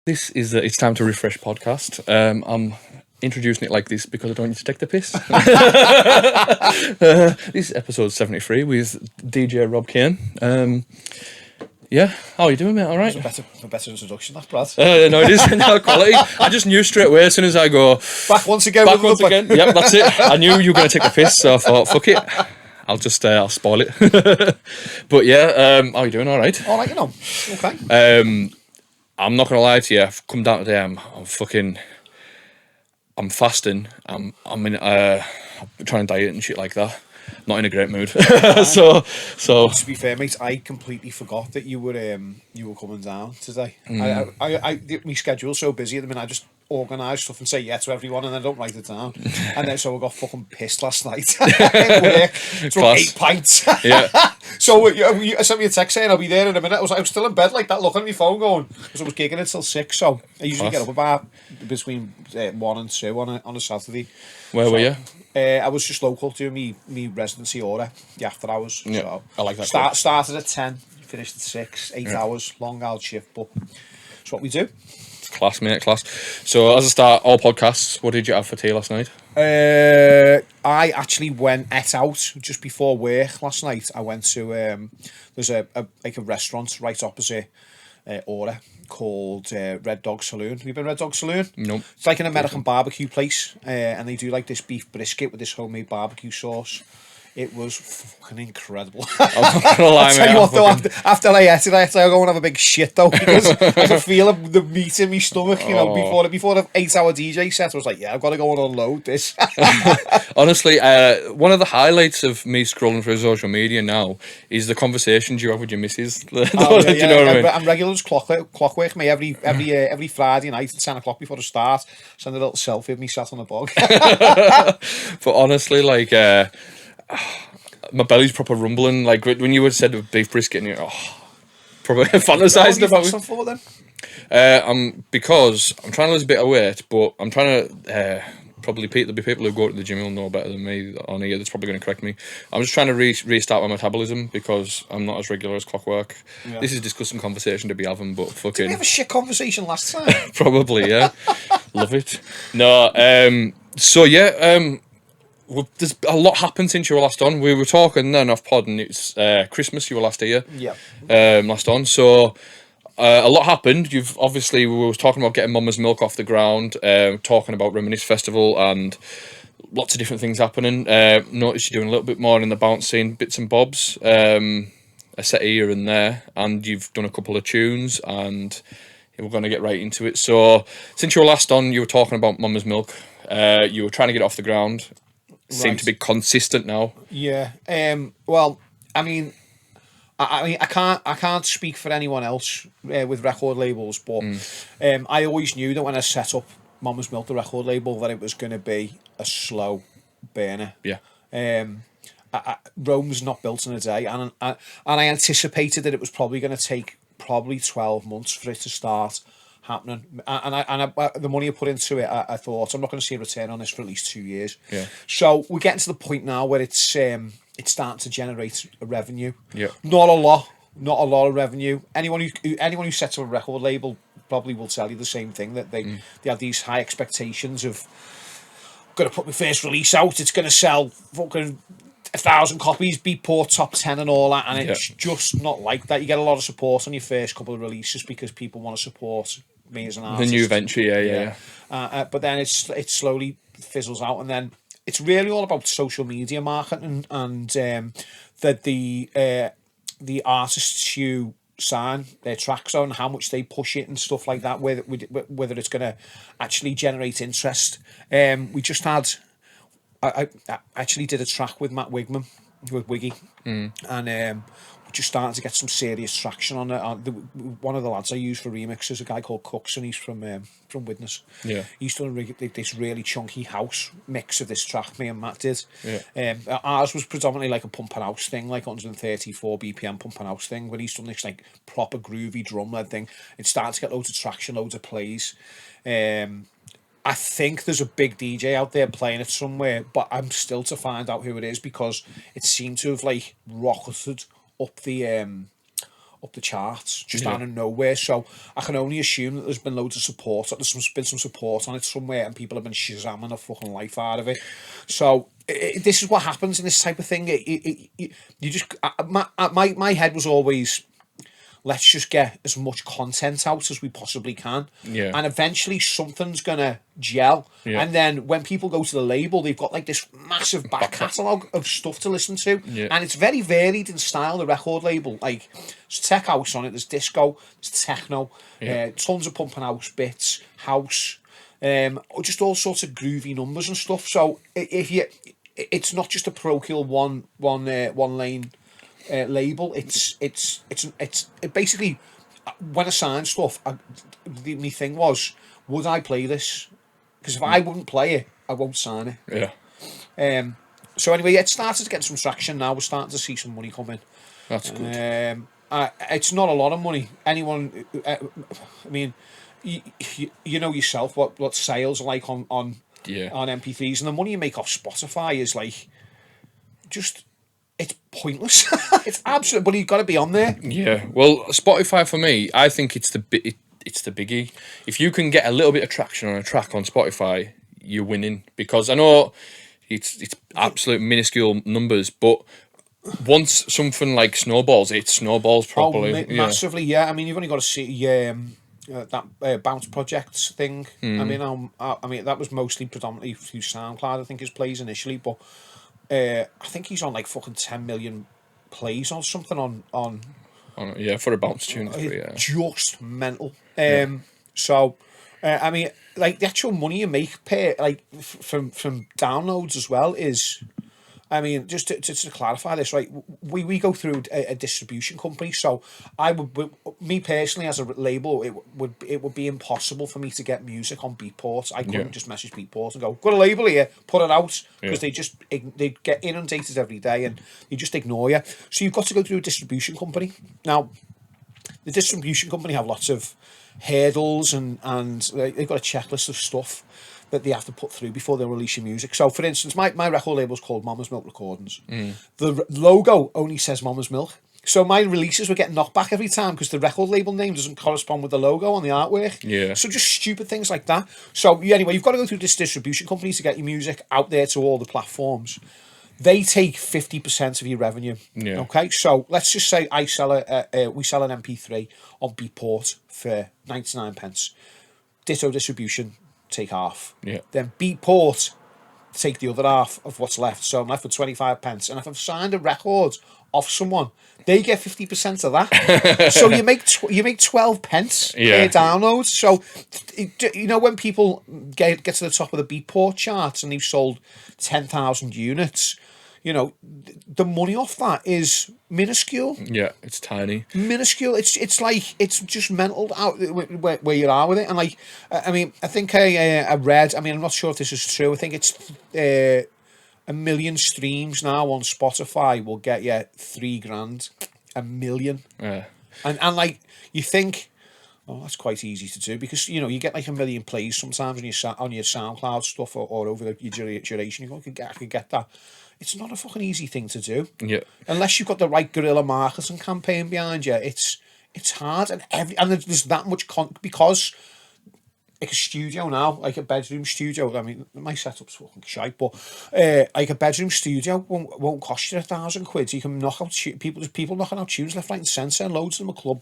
This is the It's Time to Refresh podcast. I'm introducing it like this because I don't need to take the piss. This is episode 73 with DJ Rob Cain. Yeah, how are you doing, mate? All right? A better introduction, that, Brad. No, it is not quality. I just knew straight away as soon as I go Back once again. back once again. Yep, that's it. I knew you were going to take the piss, so I thought, fuck it. I'll spoil it. But yeah, how are you doing? All right. All right, you know. Okay. I'm not gonna lie to you. I've come down today. I'm fasting. I'm trying to diet and shit like that. Not in a great mood. so To be fair, mate, I completely forgot that you were coming down today. My schedule's so busy at the minute. I just organise stuff and say yeah to everyone, and I don't write it down. And then so I got fucking pissed last night. Work, drunk 8 pints. Yeah. So I sent me a text saying I'll be there in a minute. I was still in bed like that, looking at my phone going, because I was gigging until 6. So I usually get up about between 1 and 2 on a Saturday. Where were you? I was just local doing me residency order, the after hours. Yeah, So I like that. Started at 10, finished at 6, 8 hours, long old shift, but it's what we do. Class, mate, class. So as I start all podcasts, what did you have for tea last night? I actually ate out just before work last night. I went to there's a restaurant right opposite Aura called Red Dog Saloon. Have you been Red Dog Saloon? Nope. It's like an American barbecue place, and they do like this beef brisket with this homemade barbecue sauce. It was fucking incredible. I'm not gonna lie, I'll tell you what, though, after I ate it, I had to go and have a big shit, though, because I could feel the meat in my stomach, you know, before the 8-hour DJ set. I was like, yeah, I've got to go and unload this. Honestly, one of the highlights of me scrolling through social media now is the conversations you have with your missus. Do you know what I mean? I'm regular as clockwork, me every Friday night at 10 o'clock before the start. Send a little selfie of me sat on the bog. But honestly, like, my belly's proper rumbling. Like when you had said beef brisket, and you're probably fantasizing about it. For then? Because I'm trying to lose a bit of weight, but I'm trying to probably there'll be people who go to the gym who'll know better than me on here. That's probably going to correct me. I'm just trying to restart my metabolism because I'm not as regular as clockwork. Yeah. This is a disgusting conversation to be having, but fucking. Did we have a shit conversation last time? Probably, yeah. Love it. No, so yeah, well, there's a lot happened since you were last on. We were talking then off pod, and it's Christmas. You were last here. Yeah. Last on. So a lot happened. We were talking about getting Mama's Milk off the ground. Talking about Reminisce Festival and lots of different things happening. Noticed you're doing a little bit more in the bounce scene, bits and bobs. A set here and there, and you've done a couple of tunes, and we're going to get right into it. So since you were last on, you were talking about Mama's Milk. You were trying to get it off the ground. Seem to be consistent now. Yeah. Well, I mean, I can't speak for anyone else with record labels, but I always knew that when I set up Mama's Milk, the record label, that it was going to be a slow burner. Yeah. Rome's not built in a day, and I anticipated that it was probably going to take 12 months for it to start happening, and the money I put into it, I thought I'm not going to see a return on this for at least 2 years. Yeah. So we're getting to the point now where it's starting to generate a revenue. Yeah. Not a lot of revenue. Anyone who sets up a record label probably will tell you the same thing, that they have these high expectations of, going to put my first release out, it's going to sell fucking 1,000 copies, Beatport top 10 and all that, and it's just not like that. You get a lot of support on your first couple of releases because people want to support me as an artist. The new venture, yeah. But then it slowly fizzles out, and then it's really all about social media marketing and that the artists you sign their tracks on, how much they push it and stuff like that, whether it's going to actually generate interest. We just had. I actually did a track with Matt Wigman, with Wiggy, and we're just starting to get some serious traction on it. One of the lads I use for remixes, a guy called Cooks, and he's from Witness. Yeah, he's done this really chunky house mix of this track. Me and Matt did. Yeah, ours was predominantly like a pump and house thing, like 134 BPM pump and house thing. When he's done this like proper groovy drum led thing, it started to get loads of traction, loads of plays. I think there's a big DJ out there playing it somewhere, but I'm still to find out who it is, because it seemed to have like rocketed up the up the charts just out of nowhere. So I can only assume that there's been loads of support, that there's been some support on it somewhere, and people have been shazamming the fucking life out of it. So this is what happens in this type of thing. You just my head was always, let's just get as much content out as we possibly can. Yeah. And eventually something's going to gel. Yeah. And then when people go to the label, they've got like this massive back catalogue of stuff to listen to. Yeah. And it's very varied in style, the record label. Like, there's tech house on it, there's disco, there's techno, tons of pumping house bits, house, just all sorts of groovy numbers and stuff. So it's not just a parochial one lane label. It's basically, when I signed stuff, my thing was, would I play this? Because if I wouldn't play it, I won't sign it. Yeah. So anyway, it started to get some traction now. We're starting to see some money come in. That's good. It's not a lot of money. Anyone, I mean, you know yourself what sales are like on MP3s, and the money you make off Spotify is like, just, it's pointless. It's absolute, but you've got to be on there. Yeah. Well, Spotify for me, I think it's the biggie. If you can get a little bit of traction on a track on Spotify, you're winning. Because I know it's absolute minuscule numbers, but once something like snowballs, it snowballs properly. Massively, yeah. I mean, you've only got to see that Bounce project thing. I mean, that was mostly predominantly through SoundCloud, I think, his plays initially, but I think he's on like fucking 10 million plays or something on for a Bounce tune. Just mental. So I mean, like, the actual money you make from downloads as well is, I mean, just to clarify this, right? We go through a distribution company, so me personally, as a label, it would be impossible for me to get music on Beatport. I couldn't just message Beatport and go, got a label here, put it out, because they get inundated every day and they just ignore you. So you've got to go through a distribution company. Now, the distribution company have lots of hurdles and they've got a checklist of stuff that they have to put through before they release your music. So, for instance, my record label is called Mama's Milk Recordings. The logo only says Mama's Milk. So my releases were getting knocked back every time because the record label name doesn't correspond with the logo on the artwork. Yeah. So just stupid things like that. So anyway, you've got to go through this distribution company to get your music out there to all the platforms. They take 50% of your revenue. Yeah. Okay, so let's just say we sell an MP3 on Beatport for 99 pence. Ditto distribution, take half. Yeah. Then Beatport take the other half of what's left. So I'm left with 25 pence. And if I've signed a record off someone, they get 50% of that. So you make 12 pence per download. So, you know, when people get to the top of the Beatport charts and they've sold 10,000 units, you know, the money off that is minuscule. Yeah, it's tiny. Minuscule. It's like, it's just mental out where you are with it. And like, I mean, I think I read, I mean, I'm not sure if this is true. I think it's 1 million streams now on Spotify will get you $3,000. 1 million. Yeah. And like, you think, oh, that's quite easy to do, because, you know, you get like 1 million plays sometimes on your SoundCloud stuff or over your duration. You go, I could get that. It's not a fucking easy thing to do. Yeah. Unless you've got the right guerrilla marketing campaign behind you, it's hard. And there's that much because like a studio now, like a bedroom studio. I mean, my setup's fucking shite, but like a bedroom studio won't cost you £1,000. You can knock out people knocking out tunes left, right, and centre, and loads of them are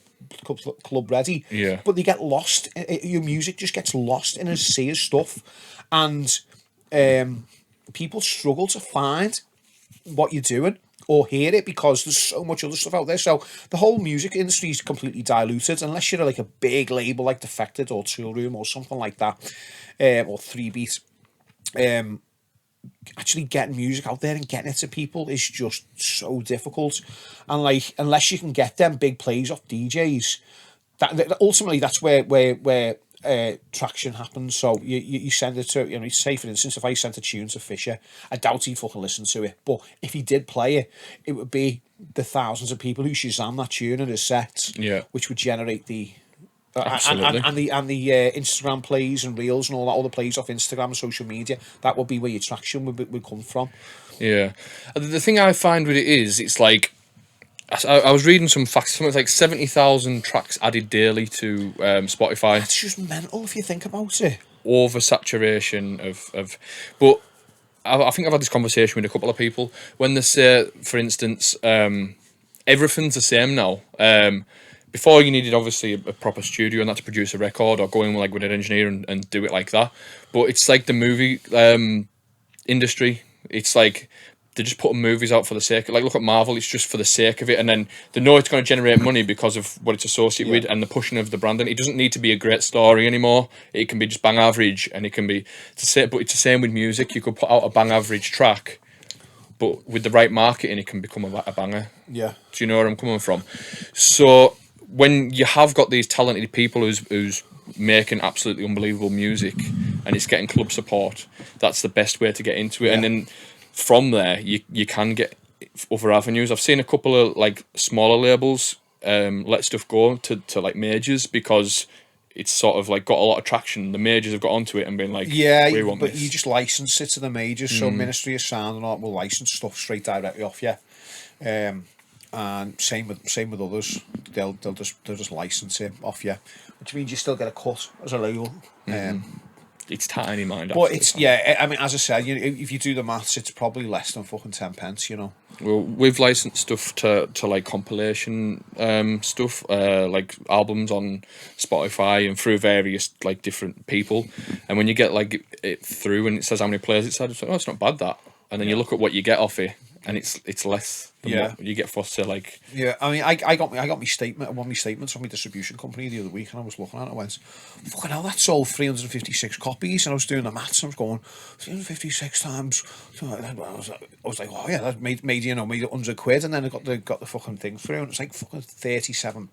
club ready. Yeah. But they get lost. Your music just gets lost in a sea of stuff, and people struggle to find what you're doing or hear it because there's so much other stuff out there. So the whole music industry is completely diluted unless you're like a big label like Defected or Tool Room or something like that, or 3-Beat. Actually getting music out there and getting it to people is just so difficult. And like, unless you can get them big plays off DJs, that ultimately that's where traction happens. So you send it to, you know, say for instance, if I sent a tune to Fisher, I doubt he'd fucking listen to it, but if he did play it, it would be the thousands of people who Shazam that tune in his sets, which would generate the and the Instagram plays and reels and all the plays off Instagram and social media. That would be where your traction would come from. Yeah. The thing I find with it is, it's like, I was reading some facts. Something like 70,000 tracks added daily to Spotify. That's just mental if you think about it. Oversaturation of but I think I've had this conversation with a couple of people when they say, for instance, everything's the same now. Before you needed obviously a proper studio and that to produce a record or go in like with an engineer and do it like that. But it's like the movie industry. It's like they're just putting movies out for the sake of, like, look at Marvel, it's just for the sake of it, and then they know it's going to generate money because of what it's associated with and the pushing of the branding. It doesn't need to be a great story anymore. It can be just bang average, and it can be but it's the same with music. You could put out a bang average track, but with the right marketing it can become a banger. Yeah. Do you know where I'm coming from? So when you have got these talented people who's making absolutely unbelievable music and it's getting club support, that's the best way to get into it. And then from there you can get other avenues. I've seen a couple of like smaller labels let stuff go to like majors because it's sort of like got a lot of traction. The majors have got onto it and been like, we want but this. you just license it to the majors. So Ministry of Sound and all will license stuff straight directly off you. And same with others. They'll just license it off you, which means you still get a cut as a label. It's tiny, mind. But it's I mean, as I said, if you do the maths, it's probably less than fucking 10 pence. Well, we've licensed stuff to like compilation stuff, like albums on Spotify and through various like different people. And when you get like it through and it says how many players it's had, it's like, oh, it's not bad that. And then you look at what you get off it, and it's less than what you get for say like. Yeah, I mean, I got my statement, one of my statements from my distribution company the other week, and I was looking at it, I went, fucking hell, that sold 356 copies, and I was doing the maths, and I was going, 356 times, I was like, oh yeah, that made made £100, and then I got the fucking thing through, and it's like fucking £37.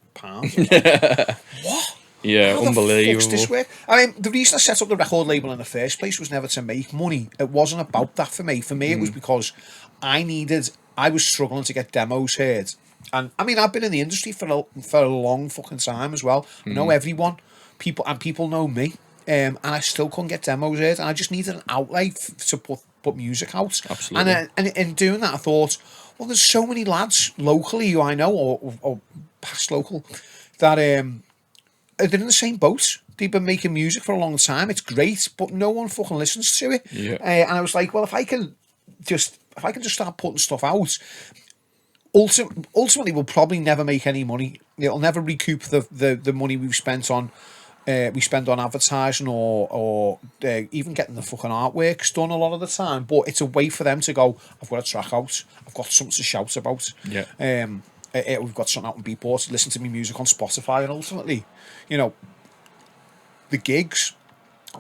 What? Yeah, How unbelievable. The fuck's this work? I mean, the reason I set up the record label in the first place was never to make money. It wasn't about that for me. For me, it was because I was struggling to get demos heard. And I mean, I've been in the industry for a long fucking time as well. I know everyone, people know me, and I still couldn't get demos heard. And I just needed an outlet to put music out. Absolutely. And in doing that, I thought, well, there's so many lads locally who I know or past local that they're in the same boat. They've been making music for a long time. It's great, but no one fucking listens to it. Yeah. And I was like, well, if I can just start putting stuff out, ultimately we'll probably never make any money. It'll never recoup the money we've spent on advertising or even getting the fucking artworks done a lot of the time. But it's a way for them to go, I've got a track out, I've got something to shout about. Yeah. We've got something out on Beatport, listen to me music on Spotify, and ultimately, the gigs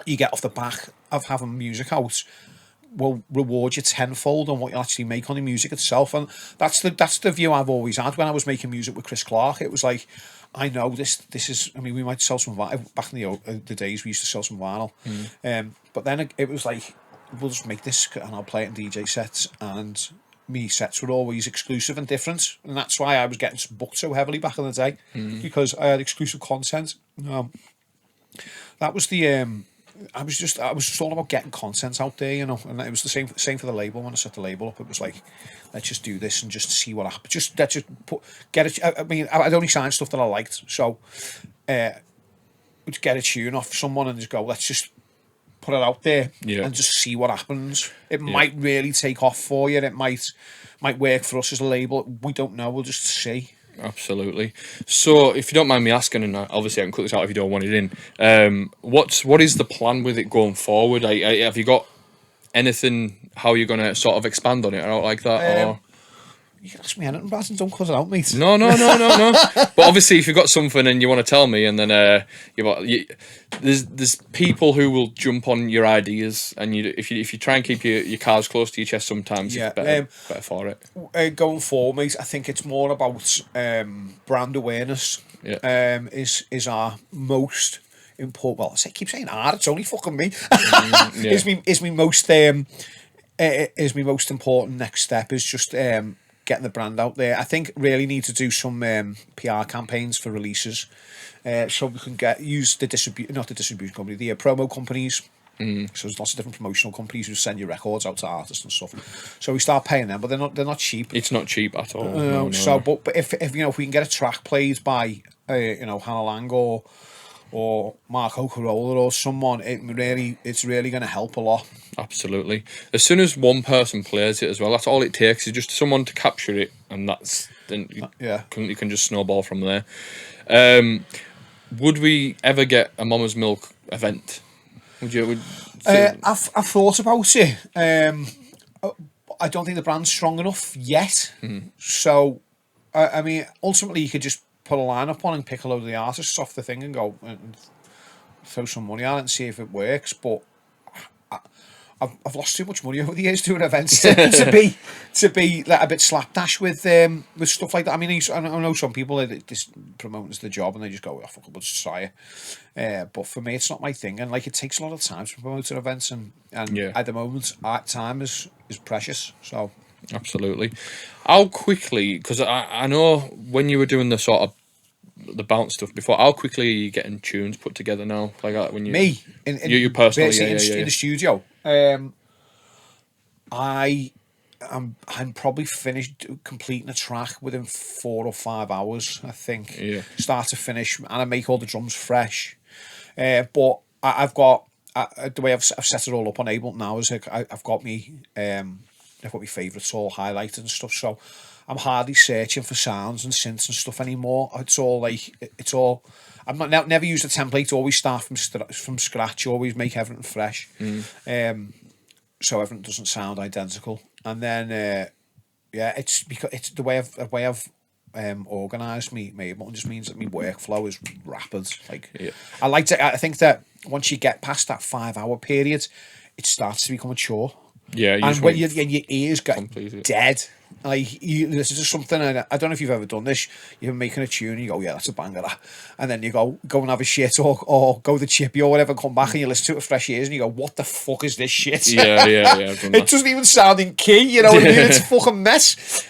you get off the back of having music out will reward you tenfold on what you actually make on the music itself. And that's the view I've always had when I was making music with Chris Clark. It was like, I know this is, I mean, we might sell some vinyl. Back in the days we used to sell some vinyl. But then it was like, we'll just make this and I'll play it in DJ sets, and me sets were always exclusive and different, and that's why I was getting booked so heavily back in the day, because I had exclusive content. That was the I was just all about getting content out there, and it was the same for the label. When I set the label up, it was like, let's just do this and just see what happens. Get it. I mean, I'd only signed stuff that I liked, so we'd get a tune off someone and just go, let's just put it out there and just see what happens. It might really take off for you. It might work for us as a label. We don't know. We'll just see. Absolutely. So, if you don't mind me asking, and obviously I can cut this out if you don't want it in, what is the plan with it going forward? Have you got anything, how you're going to sort of expand on it or like that? Or you can ask me anything, Brad, and don't cut it out, mate. No. But obviously, if you've got something and you want to tell me, and then there's people who will jump on your ideas, and if you try and keep your cards close to your chest, sometimes it's better for it. Going forward, mate, I think it's more about brand awareness. Is our most important. Well, I keep saying "our." It's only fucking me. Is my most important next step is just getting the brand out there. I think really need to do some PR campaigns for releases, so we can use the promo companies So there's lots of different promotional companies who send you records out to artists and stuff. So we start paying them, but they're not cheap. It's not cheap at all. No. So, but if if we can get a track played by Hannah Lang or Marco Carolla or someone, it's really going to help a lot. Absolutely. As soon as one person plays it as well, that's all it takes is just someone to capture it, and then you can just snowball from there. Would we ever get a Mama's Milk event? I've thought about it. I don't think the brand's strong enough yet. So, I mean, ultimately, you could just put a lineup on and pick a load of the artists off the thing and go and throw some money at it and see if it works. But I've lost too much money over the years doing events to be like a bit slapdash with stuff like that. I mean, I know some people this promoting's the job and they just go, "Oh, fuck, we'll just try it." But for me, it's not my thing, and like it takes a lot of time to promote an events, and at the moment, time is precious. So absolutely. How quickly? Because I know when you were doing the sort of the bounce stuff before, how quickly are you getting tunes put together now? Like that when you you personally in the studio. I'm probably finished completing a track within 4 or 5 hours, I think. Start to finish, and I make all the drums fresh. But I've got the way I've set it all up on Ableton now is I've got me favourites all highlighted and stuff. So I'm hardly searching for sounds and synths and stuff anymore. It's all. I've never used a template. Always start from scratch. Always make everything fresh. So everything doesn't sound identical. And then it's because it's the way I've organised me Ableton just means that my workflow is rapid. I think that once you get past that 5 hour period, it starts to become a chore. And when your ears get dead. This is just something, and I don't know if you've ever done this. You're making a tune and you go, yeah, that's a banger, that. And then you go and have a shit or go the chippy or whatever, come back and you listen to it with fresh ears and you go, what the fuck is this shit? Yeah. It doesn't even sound in key, you know what I mean? It's a fucking mess.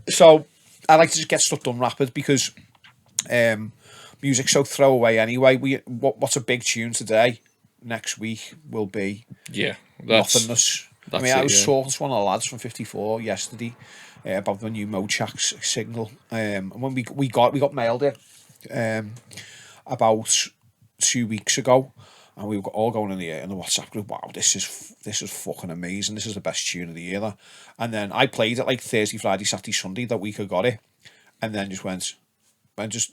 So I like to just get stuff done rapid because music's so throwaway anyway. What's a big tune today? Next week will be nothingness. I was talking to one of the lads from 54 yesterday about the new Mochak's single. And when we got mailed it about 2 weeks ago, and we were all going in the WhatsApp group. Wow, this is fucking amazing. This is the best tune of the year. And then I played it like Thursday, Friday, Saturday, Sunday that week I got it, and then just went. I just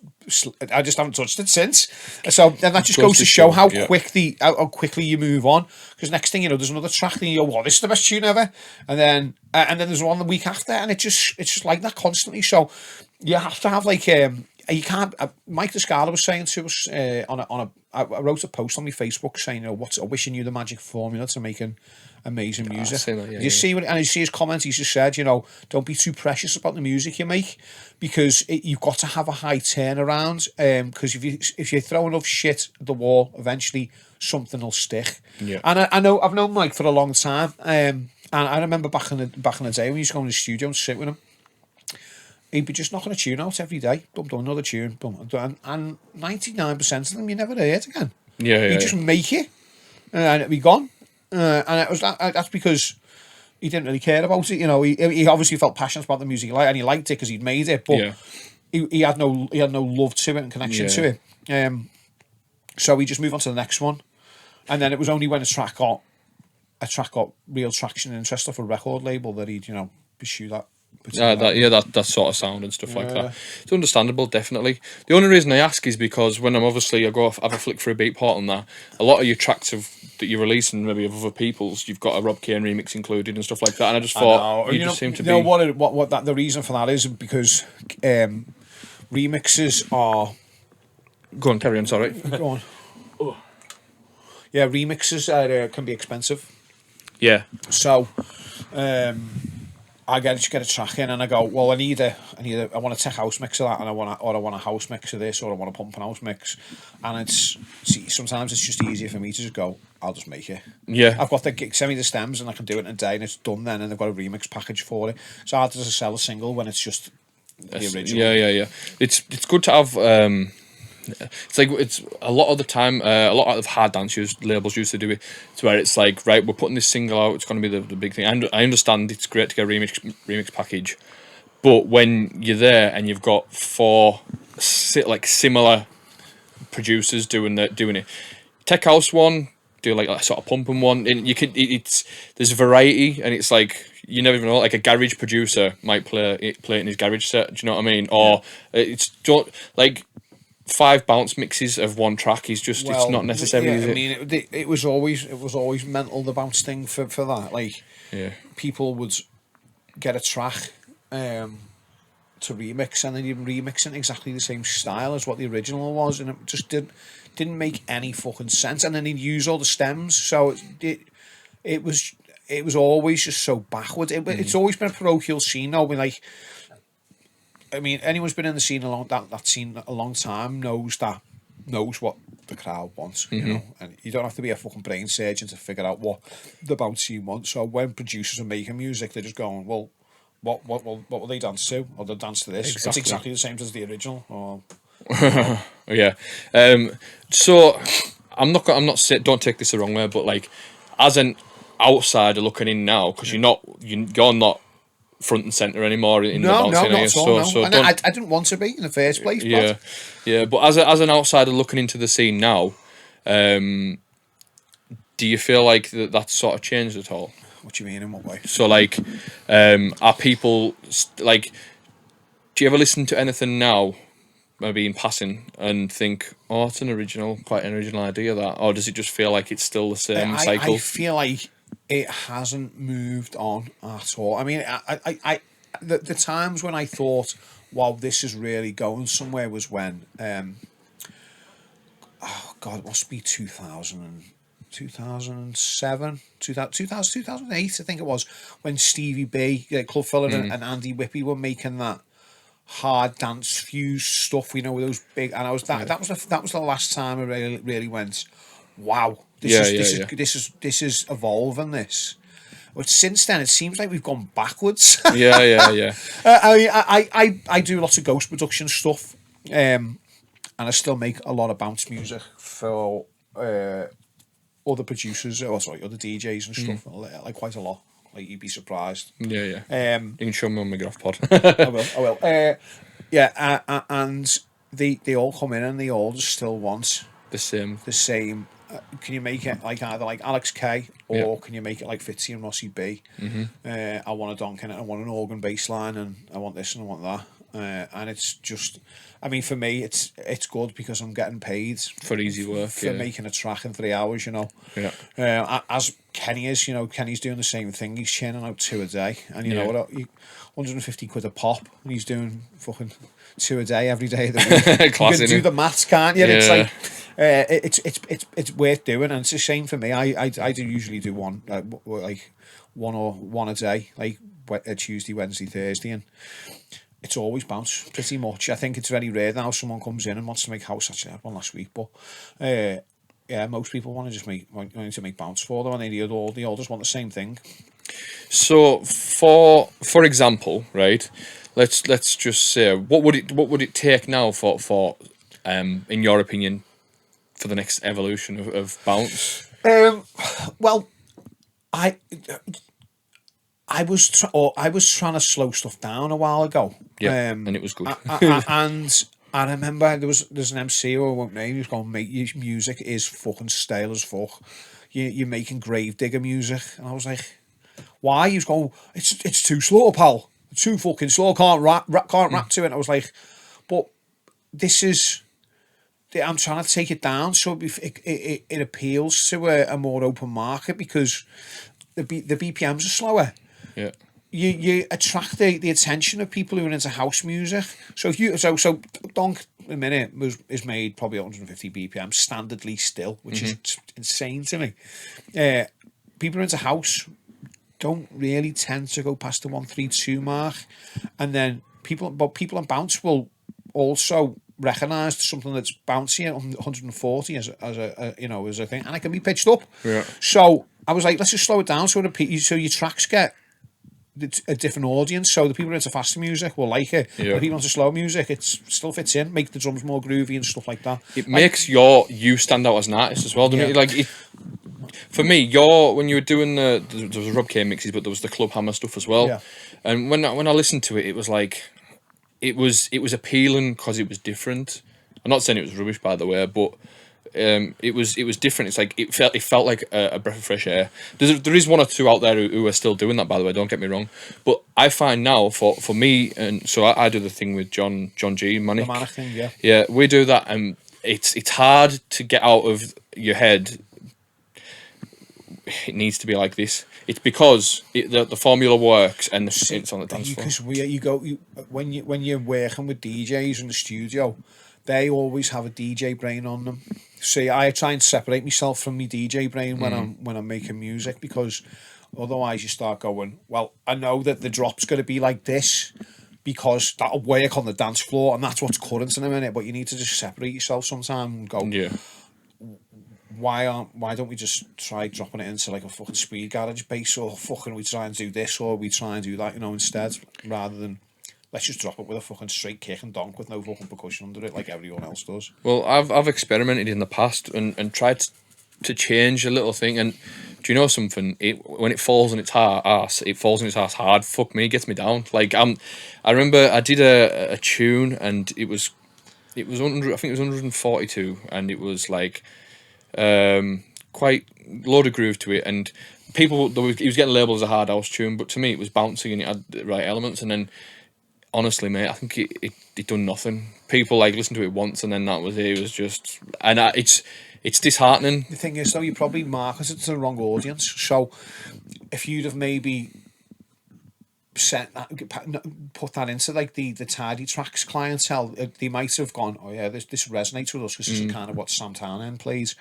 haven't touched it since. So then that just goes to show how quickly you move on. Because next thing you know, there's another track and you go, "Wow, this is the best tune ever." And then there's one the week after, and it's just like that constantly. So you have to have like you can't. Mike Descala was saying to us I wrote a post on my Facebook saying, I wish I knew the magic formula to making amazing music. You see his comment. He's just said, don't be too precious about the music you make, because you've got to have a high turnaround. Because if you throw enough shit at the wall, eventually something will stick. Yeah. And I've known Mike for a long time. And I remember back in the day when he used to go in the studio and sit with him. He'd be just knocking a tune out every day. Boom, done another tune. Boom, done. And 99% of them you never heard again. You just make it, and it'd be gone. And it was that's because he didn't really care about it. He obviously felt passionate about the music and he liked it because he'd made it, but he had no love to it and connection to it. So he just moved on to the next one, and then it was only when a track got real traction and interest off a record label that he'd pursue that. That sort of sound and stuff like that. It's understandable, definitely. The only reason I ask is because when I go off, have a flick for a beat part on that, a lot of your tracks that you're releasing maybe of other people's, you've got a Rob Cain remix included and stuff like that, and I just thought you just seem to be. What the reason for that is because remixes are. Go on, carry on. Sorry. Go on. Oh. Yeah, remixes can be expensive. Yeah. So. I get a track in and I go, well, I want a tech house mix of that, and I want a house mix of this, or I want a pump and house mix, and sometimes it's just easier for me to just go, I'll just make it. Yeah, I've got send me the stems and I can do it in a day and it's done then, and they've got a remix package for it. It's hard to sell a single when it's just the original. Yeah. It's good to have It's like it's a lot of the time. A lot of hard dance labels used to do it. It's where it's like, right, we're putting this single out. It's going to be the big thing. I understand it's great to get a remix package, but when you're there and you've got four like similar producers doing it, tech house one, do like a sort of pumping one, and you can it's there's variety, and it's like you never even know. Like a garage producer might play it in his garage set. Do you know what I mean? Or it's don't like 5 bounce mixes of one track is just it's not necessary. Yeah, is it? I mean, it was always mental, the bounce thing for that. Like, people would get a track to remix, and then you'd remix it in exactly the same style as what the original was, and it just didn't make any fucking sense. And then he'd use all the stems, so it was always just so backwards. It's always been a parochial scene, though. I mean, anyone's been in the scene that scene a long time knows what the crowd wants, you know, and you don't have to be a fucking brain surgeon to figure out what the bounce scene wants. So when producers are making music, they're just going, well, what will they dance to? Or they'll dance to this. Exactly. It's exactly the same as the original. Or yeah. So don't take this the wrong way, but like as an outsider looking in now, because you're not front and center anymore in the bouncing area. So and I didn't want to be in the first place. Yeah. But as an outsider looking into the scene now, do you feel like that's sort of changed at all? What do you mean, in what way? So like, are people like? Do you ever listen to anything now, maybe in passing, and think, "Oh, it's quite an original idea," that, or does it just feel like it's still the same cycle? I feel like it hasn't moved on at all. I mean, the times when I thought, wow, this is really going somewhere was when, oh God, it must be 2007, 2008, I think it was, when Stevie B, Club Filler and Andy Whippy were making that hard dance fuse stuff, with those big, and that was the last time I really went, wow. This is evolving. But since then, it seems like we've gone backwards. Yeah. I do lots of ghost production stuff, and I still make a lot of bounce music for other producers, other DJs and stuff. Like quite a lot. Like, you'd be surprised. Yeah. You can show me on my graph pod. I will. And they all come in and they all just still want the same. Can you make it like either like Alex K, or can you make it like Fitzy and Rossi B? I want a donk in it, I want an organ bass line, and I want this and I want that. And it's just, I mean, for me, it's good because I'm getting paid for easy work, for making a track in 3 hours, as Kenny is, Kenny's doing the same thing. He's churning out 2 a day, and you know what, 150 quid a pop, and he's doing fucking 2 a day every day of the week. You can do the maths, can't you? It's like, it's worth doing, and it's a shame for me. I do usually do one a day, like a Tuesday, Wednesday, Thursday, and it's always bounce pretty much. I think it's very rare now someone comes in and wants to make house. Actually, I had one last week, but most people want to just make bounce for them, and they all just want the same thing. So for example, right? Let's just say, what would it take now for in your opinion, for the next evolution of bounce? Well, I was trying to slow stuff down a while ago. Yeah, and it was good. And I remember there's an MC who I won't name. He was going, "Mate, your music is fucking stale as fuck. You're making Gravedigger music." And I was like, "Why?" He was going, "It's too slow, pal. It's too fucking slow. Can't rap to it." And I was like, "But this is." I'm trying to take it down so it appeals to a more open market, because the BPMs are slower. Yeah. You attract the attention of people who are into house music. So so Donk a minute is made probably 150 BPM standardly still, which is insane to me. People who are into house don't really tend to go past the 132 mark, and then people on bounce will also recognise something that's bouncy at 140 as a thing, and it can be pitched up. Yeah. So I was like, let's just slow it down so your tracks get it's a different audience. So the people into faster music will like it. Yeah. The people into slow music, it still fits in. Make the drums more groovy and stuff like that. It makes you stand out as an artist as well, doesn't it? Like, for me, when you were doing there was a Rob K mixes, but there was the Club Hammer stuff as well. Yeah. And when I listened to it, it was like, it was appealing because it was different. I'm not saying it was rubbish, by the way, but it was different. It's like it felt like a breath of fresh air. There is one or two out there who are still doing that, by the way. Don't get me wrong, but I find now for me, and so I do the thing with John G Manic. The Manic thing, yeah. Yeah, we do that, and it's hard to get out of your head. It needs to be like this. It's because the formula works and it's on the dance floor. Because when you're working with DJs in the studio, they always have a DJ brain on them. See, I try and separate myself from my DJ brain when I'm making music, because otherwise you start going, well, I know that the drop's going to be like this because that'll work on the dance floor and that's what's current in a minute. But you need to just separate yourself sometime and go, Yeah. Why don't we just try dropping it into like a fucking speed garage bass, or fucking we try and do this, or we try and do that, instead, rather than let's just drop it with a fucking straight kick and donk with no fucking percussion under it like everyone else does. Well, I've experimented in the past and tried to change a little thing. And do you know something? When it falls on its ass, it falls on its ass hard. Fuck me, it gets me down. Like I remember I did a tune and it was under, I think it was 142, and it was like quite load of groove to it, and he was getting labelled as a hard house tune, but to me it was bouncy and it had the right elements. And then honestly, mate, I think it done nothing. People like listened to it once and then that was it. It was just, and it's disheartening. The thing is, though, you probably marketed to the wrong audience. So if you'd have maybe put that into like the Tidy Tracks clientele, they might have gone, oh yeah, this resonates with us because this is kind of what Sam Tarnan plays.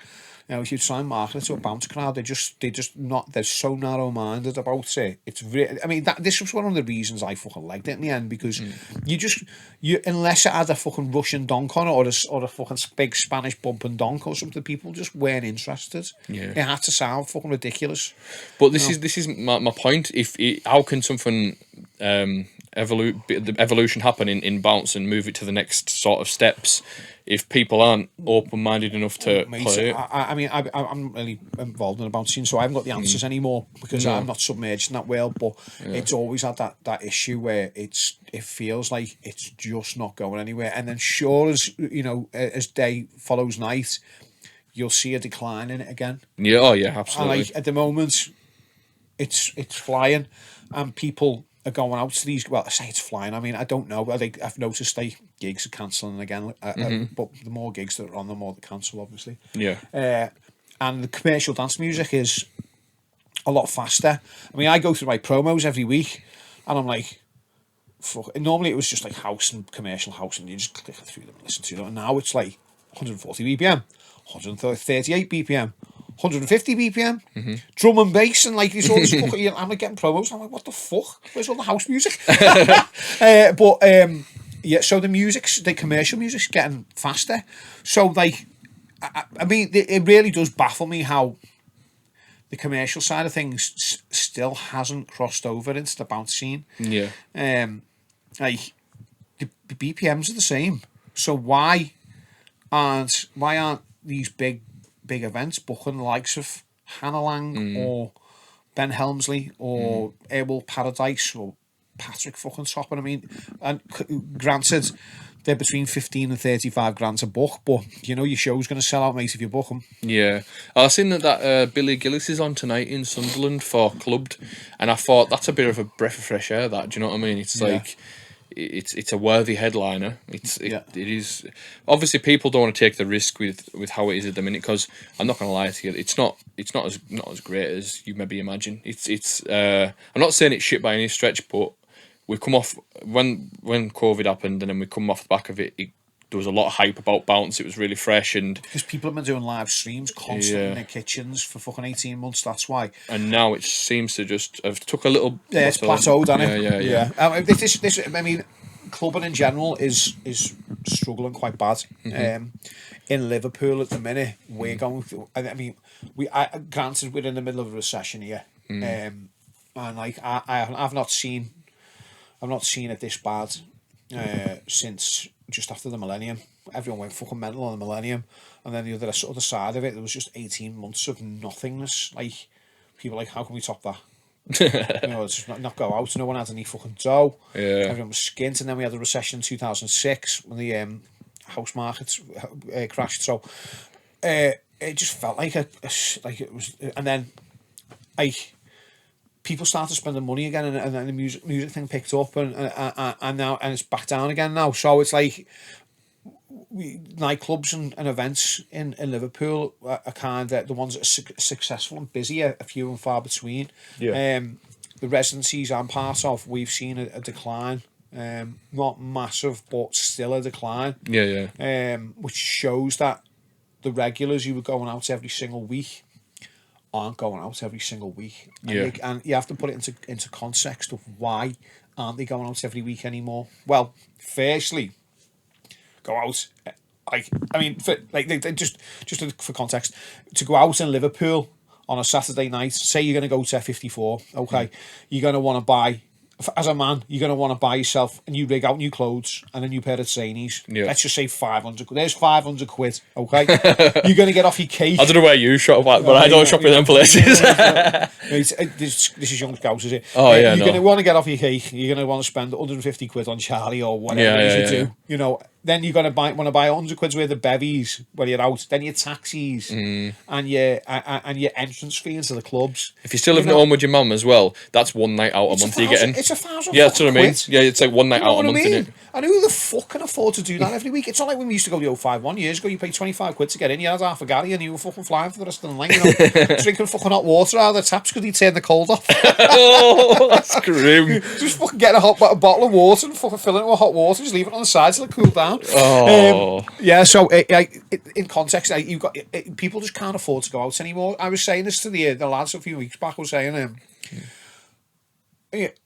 If you try and market it to a bounce crowd, they're so narrow minded about it. It's really, I mean, this was one of the reasons I fucking liked it in the end, because you unless it had a fucking Russian donk on it or a fucking big Spanish bump and donk or something, people just weren't interested. Yeah, it had to sound fucking ridiculous. But this is my point. How can something the evolution happen in bounce and move it to the next sort of steps if people aren't open-minded enough to play it? I mean, I'm really involved in the bounce scene, so I haven't got the answers anymore because I'm not submerged in that world, but it's always had that issue where it feels like it's just not going anywhere. And then sure as, as day follows night, you'll see a decline in it again. Yeah, oh yeah, absolutely. And like at the moment, it's flying, and people are going out to these. Well, I say it's flying. I mean, I don't know. I've noticed gigs are cancelling again. But the more gigs that are on, the more they cancel, obviously. Yeah. And the commercial dance music is a lot faster. I mean, I go through my promos every week, and I'm like, fuck. Normally it was just like house and commercial house, and you just click through them and listen to them. And now it's like 140 BPM, 138 BPM. 150 BPM, drum and bass, and like these all this fucking. I'm like getting promos. And I'm like, what the fuck? Where's all the house music? Yeah. So the commercial music's getting faster. So like, I mean, it really does baffle me how the commercial side of things still hasn't crossed over into the bounce scene. Yeah. Like the BPMs are the same. So why aren't these big events booking the likes of Hannah Lang or Ben Helmsley or Airwolf Paradise or Patrick fucking Toppin? I mean, and granted, they're between 15 and 35 grand to book, but your show's going to sell out, mate, if you book them. Yeah. I seen that Billy Gillis is on tonight in Sunderland for Clubbed, and I thought that's a bit of a breath of fresh air, that. Do you know what I mean? It's like, it's a worthy headliner. It is. Obviously, people don't want to take the risk with how it is at the minute, because I'm not going to lie to you, it's not as great as you maybe imagine. It's I'm not saying it's shit by any stretch, but we come off when COVID happened, and then we come off the back of it. There was a lot of hype about Bounce. It was really fresh, and because people have been doing live streams constantly in their kitchens for fucking 18 months. That's why. And now it seems to just have took a little. Yeah, it's plateaued, hasn't it? Yeah. This. I mean, clubbing in general is struggling quite bad. In Liverpool at the minute, we're going through. I mean, granted we're in the middle of a recession here. and like I've not seen it this bad since just after the millennium. Everyone went fucking mental on the millennium, and then the other side of it, there was just 18 months of nothingness. Like people were like, how can we top that? It's just not go out. No one had any fucking dough. Yeah. Everyone was skint, and then we had the recession in 2006 when the house markets crashed. So it just felt like like it was, and then like people started spending money again, and then the music thing picked up, and now it's back down again now. So it's like nightclubs and events in Liverpool are kind of the ones that are successful and busy are few and far between. Yeah. The residencies I'm part of, we've seen a decline. Not massive, but still a decline. Yeah. Which shows that the regulars who were going out every single week aren't going out every single week. And you have to put it into context of why aren't they going out every week anymore. Well, firstly, go out. For context, to go out in Liverpool on a Saturday night, say you're going to go to 54, okay, you're going to want to buy, as a man, you're going to want to buy yourself a new rig out, new clothes, and a new pair of trainers. Yeah. Let's just say 500 quid. There's 500 quid, okay? You're going to get off your cake. I don't know where you shop at, but I don't shop in them places. This is Young Scouse, is it? Oh, yeah, You're going to want to get off your cake. You're going to want to spend 150 quid on Charlie or whatever it is you do. You know, then you're going to want to buy 100 quid's worth of bevies when you're out. Then your taxis and your entrance fee into the clubs. If you're still living at home with your mum as well, that's one night out a month you're getting. It's 1,000. Yeah, that's what I mean. Quid. Yeah, it's like one night out a month, isn't it? And who the fuck can afford to do that every week? It's not like when we used to go to the 051 years ago. You paid 25 quid to get in. You had half a galley and you were fucking flying for the rest of the night. You know, drinking fucking hot water out of the taps because he turned the cold off. Oh, that's grim. Just fucking get a bottle of water and fucking fill it with hot water. Just leave it on the side till it cool down. Oh. Yeah. So in context, you've got people just can't afford to go out anymore. I was saying this to the lads a few weeks back. I was saying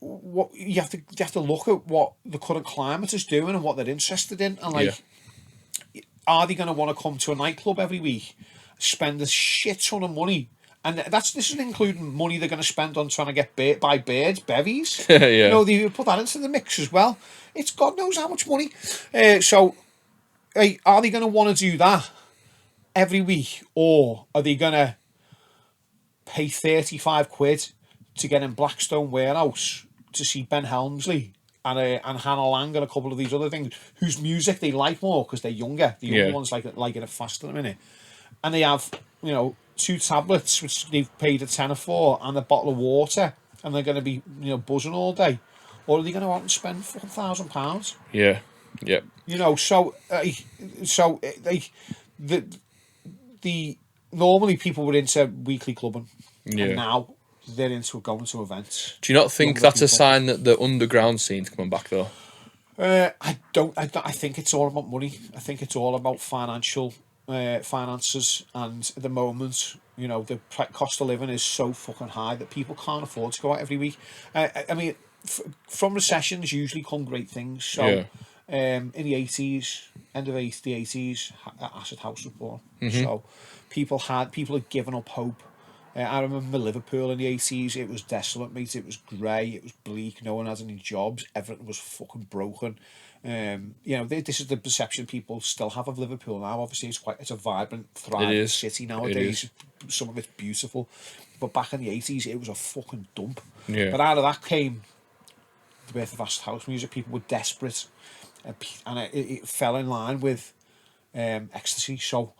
what you have to look at what the current climate is doing and what they're interested in, and are they going to want to come to a nightclub every week, spend a shit ton of money, and this is including money they're going to spend on trying to buy birds, bevies. Yeah. You know, they put that into the mix as well. It's God knows how much money. So are they going to want to do that every week, or are they going to pay 35 quid to get in Blackstone Warehouse to see Ben Helmsley and Hannah Lang and a couple of these other things whose music they like more because they're younger. The younger ones like it faster in a minute. And they have, 2 tablets which they've paid a tenner for and a bottle of water, and they're going to be, buzzing all day. Or are they going to go out and spend £1,000? Yeah. Yep. The normally people were into weekly clubbing, Yeah. and now they're into going to events. Do you not think that's a sign that the underground scene's coming back though? I don't. I think it's all about money. I think it's all about finances, and at the moment, the cost of living is so fucking high that people can't afford to go out every week. I mean, from recessions usually come great things. So, in the 80s, end of the 80s, acid house was born. So, people had given up hope. I remember Liverpool in the 80s, it was desolate, mate. It was grey, it was bleak, no one had any jobs, everything was fucking broken. This is the perception people still have of Liverpool now. Obviously, it's a vibrant, thriving city nowadays. Some of it's beautiful. But back in the 80s, it was a fucking dump. Yeah. But out of that came the birth of acid house music. People were desperate. And it fell in line with ecstasy. So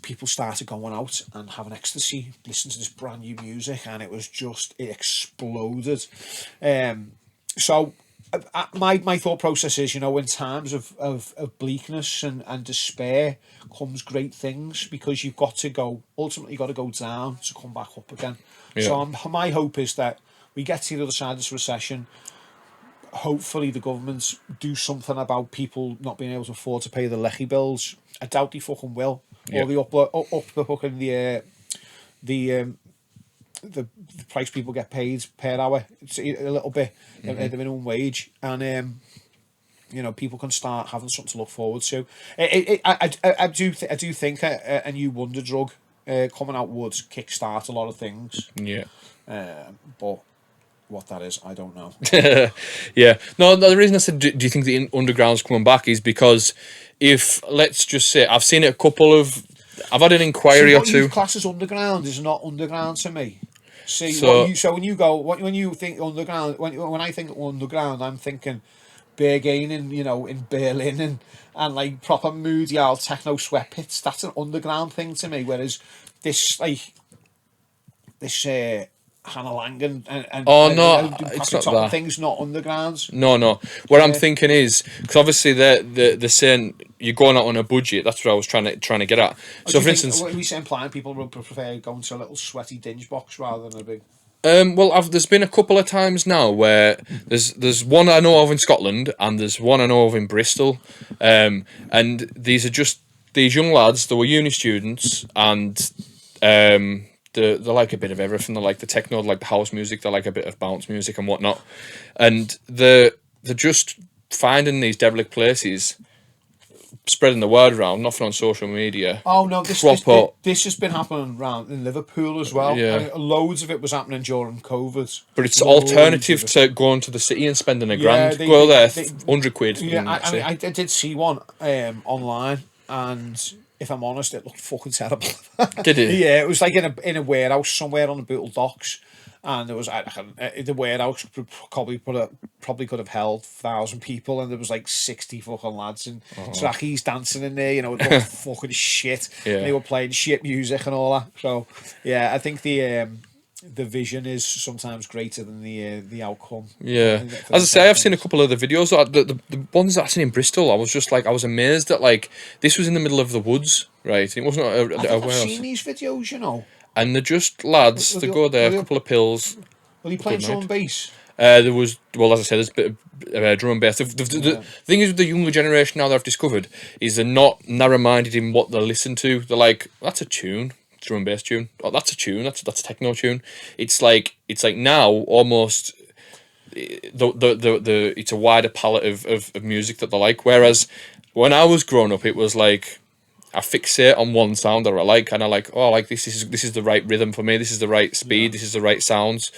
people started going out and having ecstasy, listening to this brand new music, and it exploded. So my thought process is, in times of bleakness and despair comes great things, because ultimately you've got to go down to come back up again. So my hope is that we get to the other side of this recession. Hopefully the governments do something about people not being able to afford to pay the lecky bills. I doubt they fucking will. Or they up the fucking the price people get paid per hour. It's a little bit at the minimum wage, and people can start having something to look forward to. I do think a new wonder drug coming out would kickstart a lot of things. Yeah. But What that is, I don't know. Yeah. No, the reason I said, do you think the underground's coming back is because if, let's just say, I've seen it a couple of, I've had an inquiry See, or what you two. class as underground is not underground to me. See, So, when you go, when you think underground, when I think underground, I'm thinking Berghain in, in Berlin, and like proper moody old techno sweat pits. That's an underground thing to me. Whereas this, like, this Hannah Lang oh no, and it's Patrick not Top and that. things, not undergrounds. No. What I'm thinking is, because obviously they're saying you're going out on a budget. That's what I was trying to get at. So, for instance, what are we saying? Implying people would prefer going to a little sweaty dinge box rather than a big. well, there's been a couple of times now where there's one I know of in Scotland and there's one I know of in Bristol, and these are just these young lads. They were uni students and they like a bit of everything. They like the techno, they like the house music, they like a bit of bounce music and whatnot, and they're just finding these derelict places, spreading the word around, nothing on social media. Oh no, this has been happening around in Liverpool as well. Yeah. And loads of it was happening during COVID. But it's Loads alternative of it. to going to the city and spending a Yeah, grand. Go there, 100 quid. Yeah, and I that's mean, it. I did see one online, and if I'm honest, it looked fucking terrible. Did it? Yeah, it was like in a warehouse somewhere on the Bootle docks, and there was the warehouse probably could have held 1,000 people, and there was like 60 fucking lads and trackies dancing in there. It looked fucking shit. Yeah. They were playing shit music and all that. So yeah, I think the vision is sometimes greater than the outcome. Yeah, as I say, I've seen a couple of the videos. The ones that I've seen in Bristol, I was amazed that like this was in the middle of the woods, right? It wasn't I think I've warehouse. seen these videos. And they're just lads Were to they- go there, were a they- couple of pills. Were you playing Good drum night. and bass? There was, well, as I said, there's a bit of drum and bass. The thing is with the younger generation now that I've discovered is they're not narrow-minded in what they listen to. They're like, that's a tune, drum and bass tune. Oh, that's a tune. That's a techno tune. It's like now almost it's a wider palette of music that they like. Whereas when I was growing up, it was like I fixate on one sound that I like, and I like, oh, like this is the right rhythm for me. This is the right speed. This is the right sounds,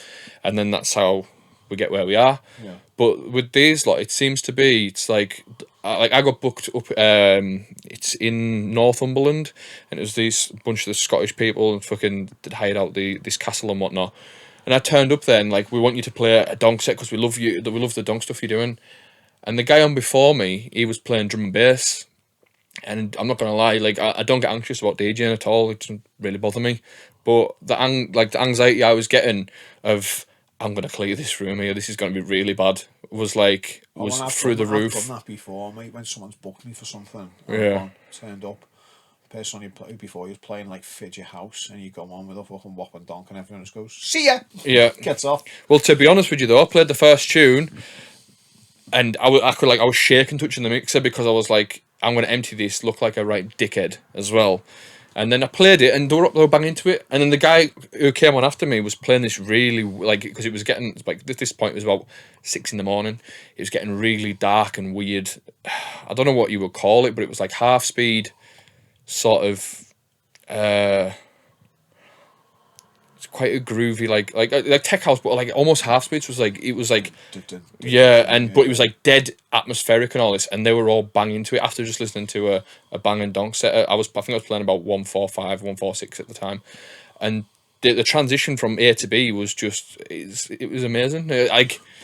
and then that's how we get where we are. Yeah. But with these lot, it seems to be it's like I got booked up. It's in Northumberland, and it was these bunch of the Scottish people and fucking that hired out this castle and whatnot. And I turned up there and like, we want you to play a donk set because we love you. We love the donk stuff you're doing. And the guy on before me, he was playing drum and bass. And I'm not gonna lie, like I don't get anxious about DJing at all. It doesn't really bother me. But the anxiety I was getting of I'm gonna clear this room here. This is gonna be really bad. Was through the roof. I've done that before, mate. When someone's booked me for something, Yeah. turned up. The person you played before, he was playing like Fidget House, and you go on with a fucking whop and donk, and everyone just goes, "See ya." Yeah. Gets off. Well, to be honest with you though, I played the first tune, and I was shaking touching the mixer because I was like, I'm gonna empty this, look like a right dickhead as well. And then I played it, and they were banging into it. And then the guy who came on after me was playing this really like because it was getting like at this point it was about 6 a.m. It was getting really dark and weird. I don't know what you would call it, but it was like half speed, sort of. It's quite a groovy like tech house, but like almost half speed. So it was like yeah, but it was like dead atmospheric and all this, and they were all banging to it after just listening to a bang and donk set. I think I was playing about 145, 146 at the time, and the transition from A to B was just it was amazing.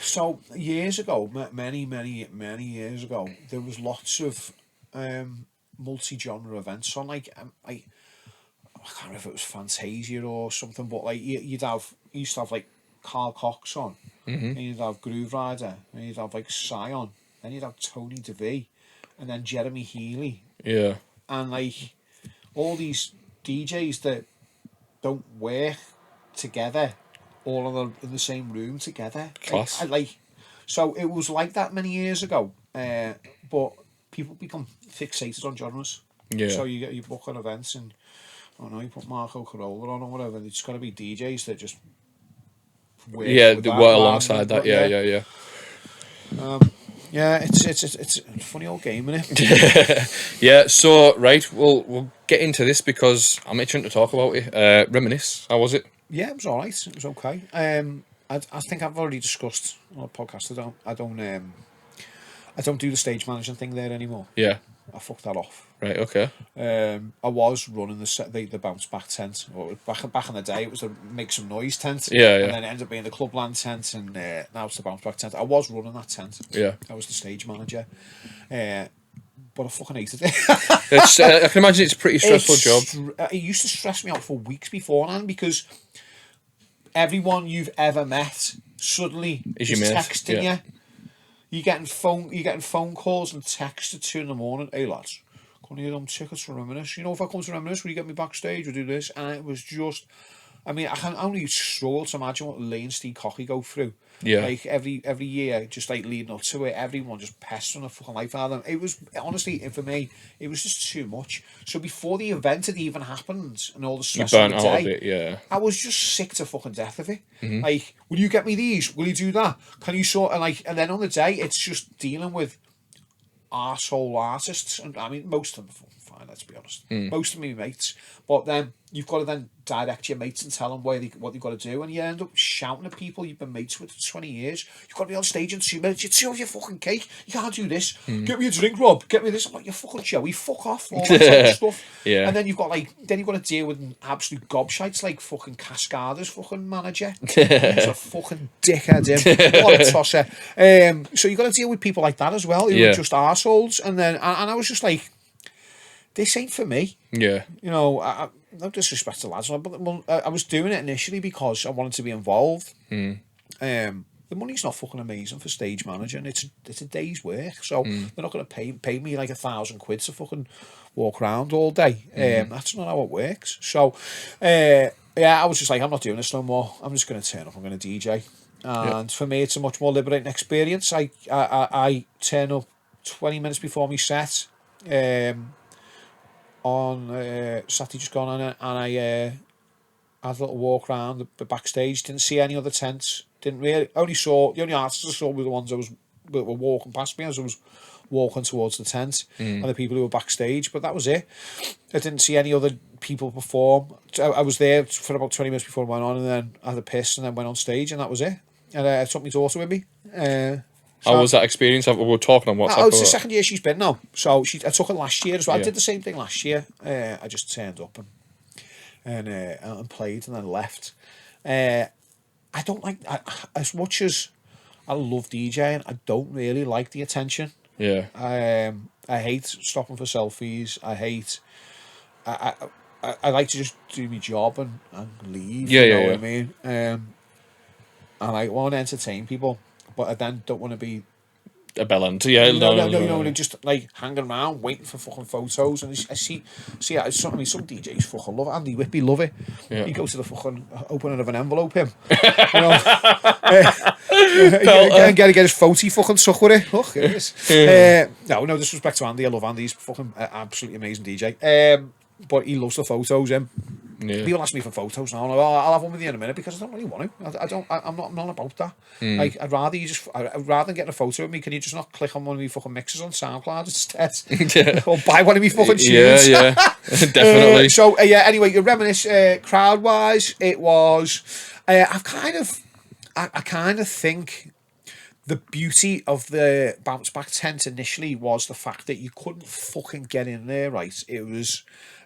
So years ago, many years ago, there was lots of multi-genre events on. Like I can't remember if it was Fantasia or something, but like you used to have like Carl Cox on, and you'd have Groove Rider, and you'd have like Scion, then you'd have Tony DeVee, and then Jeremy Healy, Yeah. and like all these DJs that don't work together, all in the same room together. Class. So it was like that many years ago, but people become fixated on genres. Yeah. So you book on events and I don't know, you put Marco Carola on or whatever. It's got to be DJs that just work Yeah, with they that were rather alongside than- that. Yeah. Yeah, it's a funny old game, isn't it? Yeah, so right, we'll get into this because I'm itching to talk about it. Reminisce, how was it? Yeah, it was all right. It was okay. I think I've already discussed on the podcast. I don't do the stage managing thing there anymore. Yeah. I fucked that off. Right. Okay. I was running the bounce back tent. Or back in the day, it was the make some noise tent. Yeah, yeah. And then it ended up being the clubland tent, and now it's the bounce back tent. I was running that tent. Yeah. I was the stage manager. But I fucking hated it. It's, I can imagine it's a pretty stressful job. It used to stress me out for weeks beforehand because everyone you've ever met suddenly is texting you. You're getting phone calls and texts at 2 a.m. Hey lads, can you get tickets for Reminisce? You know, if I come to Reminisce, will you get me backstage? We'll do this. And it was just, I mean, I can only struggle to imagine what Lee and Steve Cocky go through. Yeah. Like every year, just like leading up to it, everyone just pestering the fucking life out of them. It was honestly, for me, it was just too much. So before the event had even happened and all the stress of the day, I was just sick to fucking death of it. Mm-hmm. Like, will you get me these? Will you do that? Can you sort? And then on the day, it's just dealing with arsehole artists, and I mean most of them are fine, let's be honest. Most of me mates, but then you've got to then direct your mates and tell them what they've got to do, and you end up shouting at people you've been mates with for 20 years. You've got to be on stage in 2 minutes. You chew off your fucking cake. You can't do this. Get me a drink, Rob. Get me this. I'm like, you're fucking Joey. Fuck off. All that type of stuff. Yeah. And then you've got to deal with an absolute gobshites like fucking Cascada's fucking manager. He's a fucking dickhead. Him. What a tosser. So you've got to deal with people like that as well, who are just arseholes. And then and I was just like, this ain't for me. Yeah. You know, no disrespect to lads, but I was doing it initially because I wanted to be involved. The money's not fucking amazing for stage managing. It's a day's work, so they're not going to pay me like £1,000 to fucking walk around all day. That's not how it works. So, I was just like, I'm not doing this no more. I'm just going to turn up. I'm going to DJ, and for me, it's a much more liberating experience. I turn up 20 minutes before my set. On Saturday just gone on it, and I had a little walk around the backstage. Didn't see any other tents. Didn't really. The only artists I saw were the ones that were walking past me as I was walking towards the tent, and the people who were backstage. But that was it. I didn't see any other people perform. I was there for about 20 minutes before I went on, and then I had a piss, and then went on stage, and that was it. And I took my daughter with me. How was that experience? We were talking on WhatsApp. Oh, it's the second year she's been now. So I took her last year as well. I did the same thing last year. I just turned up and played and then left. I don't like, as much as I love DJing, I don't really like the attention. Yeah. I hate stopping for selfies. I like to just do my job and leave. You know what I mean? And I want to entertain people, but I then don't want to be a bellend. No, just like hanging around waiting for fucking photos. And I see, some DJs fucking love it. Andy Whitby love it. Yeah. You go to the fucking opening of an envelope, him. Get his photo fucking suck with it. Look, it is. No disrespect to Andy. I love Andy. He's fucking absolutely amazing DJ. But he loves the photos, him. Yeah. People ask me for photos now, and I'll have one with you in a minute because I don't really want to. I'm not about that. Like, I'd rather than getting a photo with me, can you just not click on one of me fucking mixes on SoundCloud instead, or buy one of me fucking tunes? Yeah, definitely. Anyway, Reminisce, crowd wise, it was. I kind of think the beauty of the bounce back tent initially was the fact that you couldn't fucking get in there, right?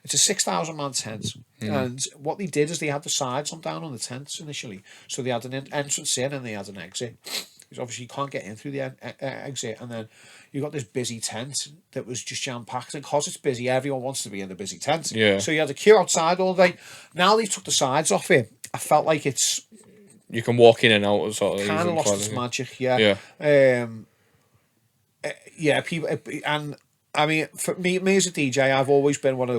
It's a 6,000 man tent, and what they did is they had the sides on down on the tents initially, so they had an entrance in and they had an exit. Because obviously you can't get in through the exit, and then you got this busy tent that was just jam packed, and because it's busy, everyone wants to be in the busy tent. Yeah. So you had a queue outside all day. Now they took the sides off it. I felt like it's you can walk in and out sort of. Kind of lost its magic, yeah. People, and I mean, for me as a DJ, I've always been one of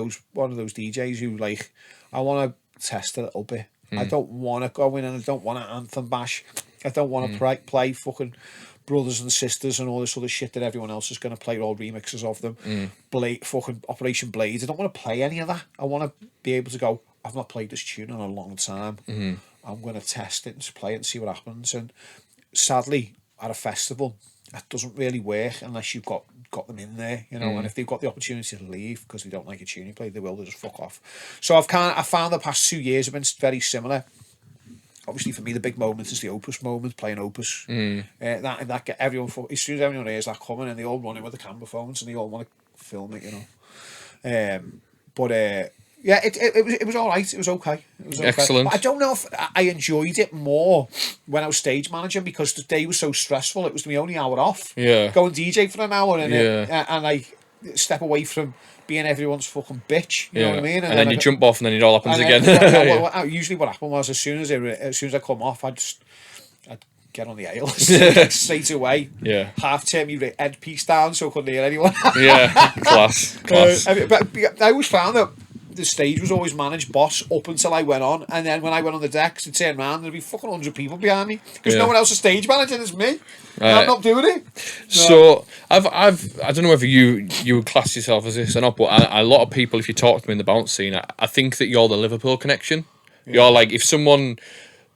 those DJs who, like, I want to test a little bit. I don't want to go in and I don't want to anthem bash. I don't want to play fucking Brothers and Sisters and all this other shit that everyone else is going to play, all remixes of them. Fucking Operation Blades. I don't want to play any of that. I want to be able to go, I've not played this tune in a long time. I'm going to test it and just play it and see what happens. And sadly, at a festival, that doesn't really work unless you've got them in there, you know. And if they've got the opportunity to leave because they don't like a tune you play, they just fuck off. So I found the past 2 years have been very similar. obviously for me the big moment is the Opus moment, playing Opus. That get everyone as soon as everyone hears that coming, and they all run in with the camera phones and they all want to film it, you know. But yeah, it was all right. It was okay. It was okay. Excellent. But I don't know if I enjoyed it more when I was stage manager, because the day was so stressful. It was my only hour off. Yeah. Go and DJ for an hour and Yeah. and I step away from being everyone's fucking bitch. You know what I mean? And then you jump off, and then it all happens again. Usually, what happened was as soon as I come off, I'd get on the aisle straight away. Yeah. Half turn my headpiece down so I couldn't hear anyone. Yeah. Class. But I always found that the stage was always managed boss up until I went on, and then when I went on the decks to turn around, there'd be fucking 100 people behind me because no one else is stage managing. It's me. I'm not doing it. So I don't know whether you would class yourself as this or not, but a lot of people, if you talk to them in the bounce scene, I think that you're the Liverpool connection. You're like, if someone,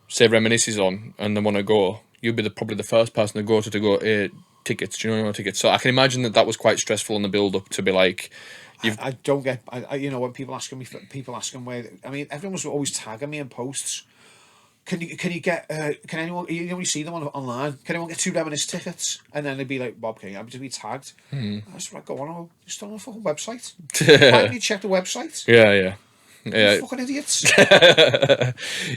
say, Reminisce is on and they want to go, you'll be probably the first person to go, tickets. Do you know what tickets? So I can imagine that was quite stressful in the build up to be like. I don't get, you know, when people asking where, I mean, everyone was always tagging me in posts. Can you get, can anyone, you only see them online, can anyone get 2 Reminisce tickets? And then they'd be like, Bop Game, I'm to be tagged. I was like, go on, you're still on the fucking website. Why didn't you check the website? Yeah. You fucking idiots.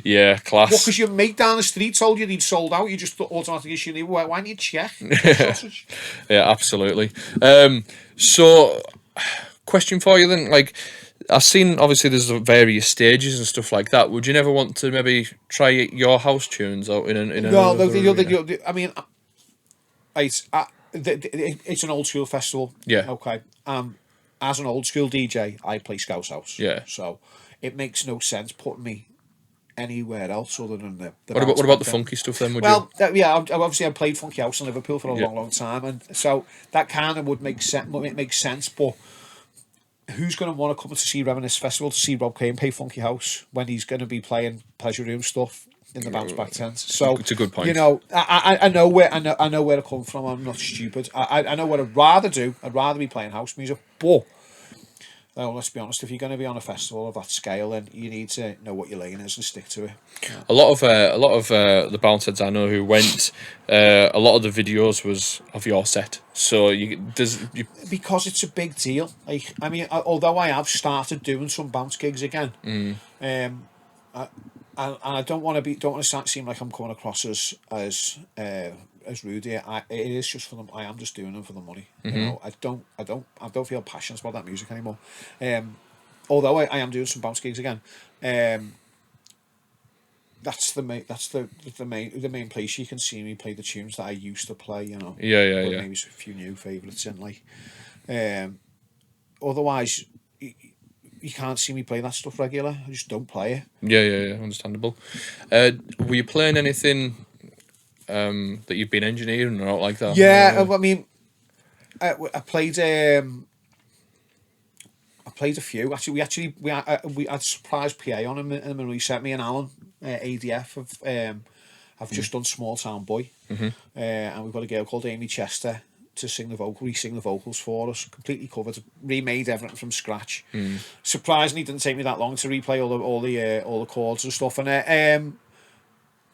Yeah, class. What, because your mate down the street told you they'd sold out, you just automatically assume, why didn't you check? Yeah, absolutely. So, question for you then, like, I've seen obviously there's various stages and stuff like that. Would you never want to maybe try your house tunes out in an? No, I mean, it's an old school festival. Yeah. Okay. As an old school DJ, I play Scouse House. Yeah. So it makes no sense putting me anywhere else other than the what about the funky stuff then? Obviously I played funky house in Liverpool for a long time, and so that kind of would make sense. But who's going to want to come to see Reminisce Festival to see Rob Cain play funky house when he's going to be playing pleasure room stuff in the bounce back tent? So it's a good point. You know, I know where to come from. I'm not stupid. I know what I'd rather do. I'd rather be playing house music, but. No, let's be honest. If you're going to be on a festival of that scale, then you need to know what your lane is and stick to it. Yeah. A lot of the bounce heads I know who went, a lot of the videos was of your set. So because it's a big deal. Like, I mean, although I have started doing some bounce gigs again, and I don't want to seem like I'm coming across as rude here. It is just for them. I am just doing them for the money. You know, I don't feel passionate about that music anymore. Although I am doing some bounce gigs again. That's the main place you can see me play the tunes that I used to play. You know. Yeah. Maybe a few new favourites in like. Otherwise, you can't see me play that stuff regular. I just don't play it. Yeah. Understandable. Were you playing anything? That you've been engineering or not like that? Yeah, I mean, I played a few. Actually, we had a surprise PA on him, and when we sent me and Alan, ADF have just done Small Town Boy, and we've got a girl called Amy Chester to sing the vocals for us, completely covered, remade everything from scratch. Surprisingly, it didn't take me that long to replay all the chords and stuff, and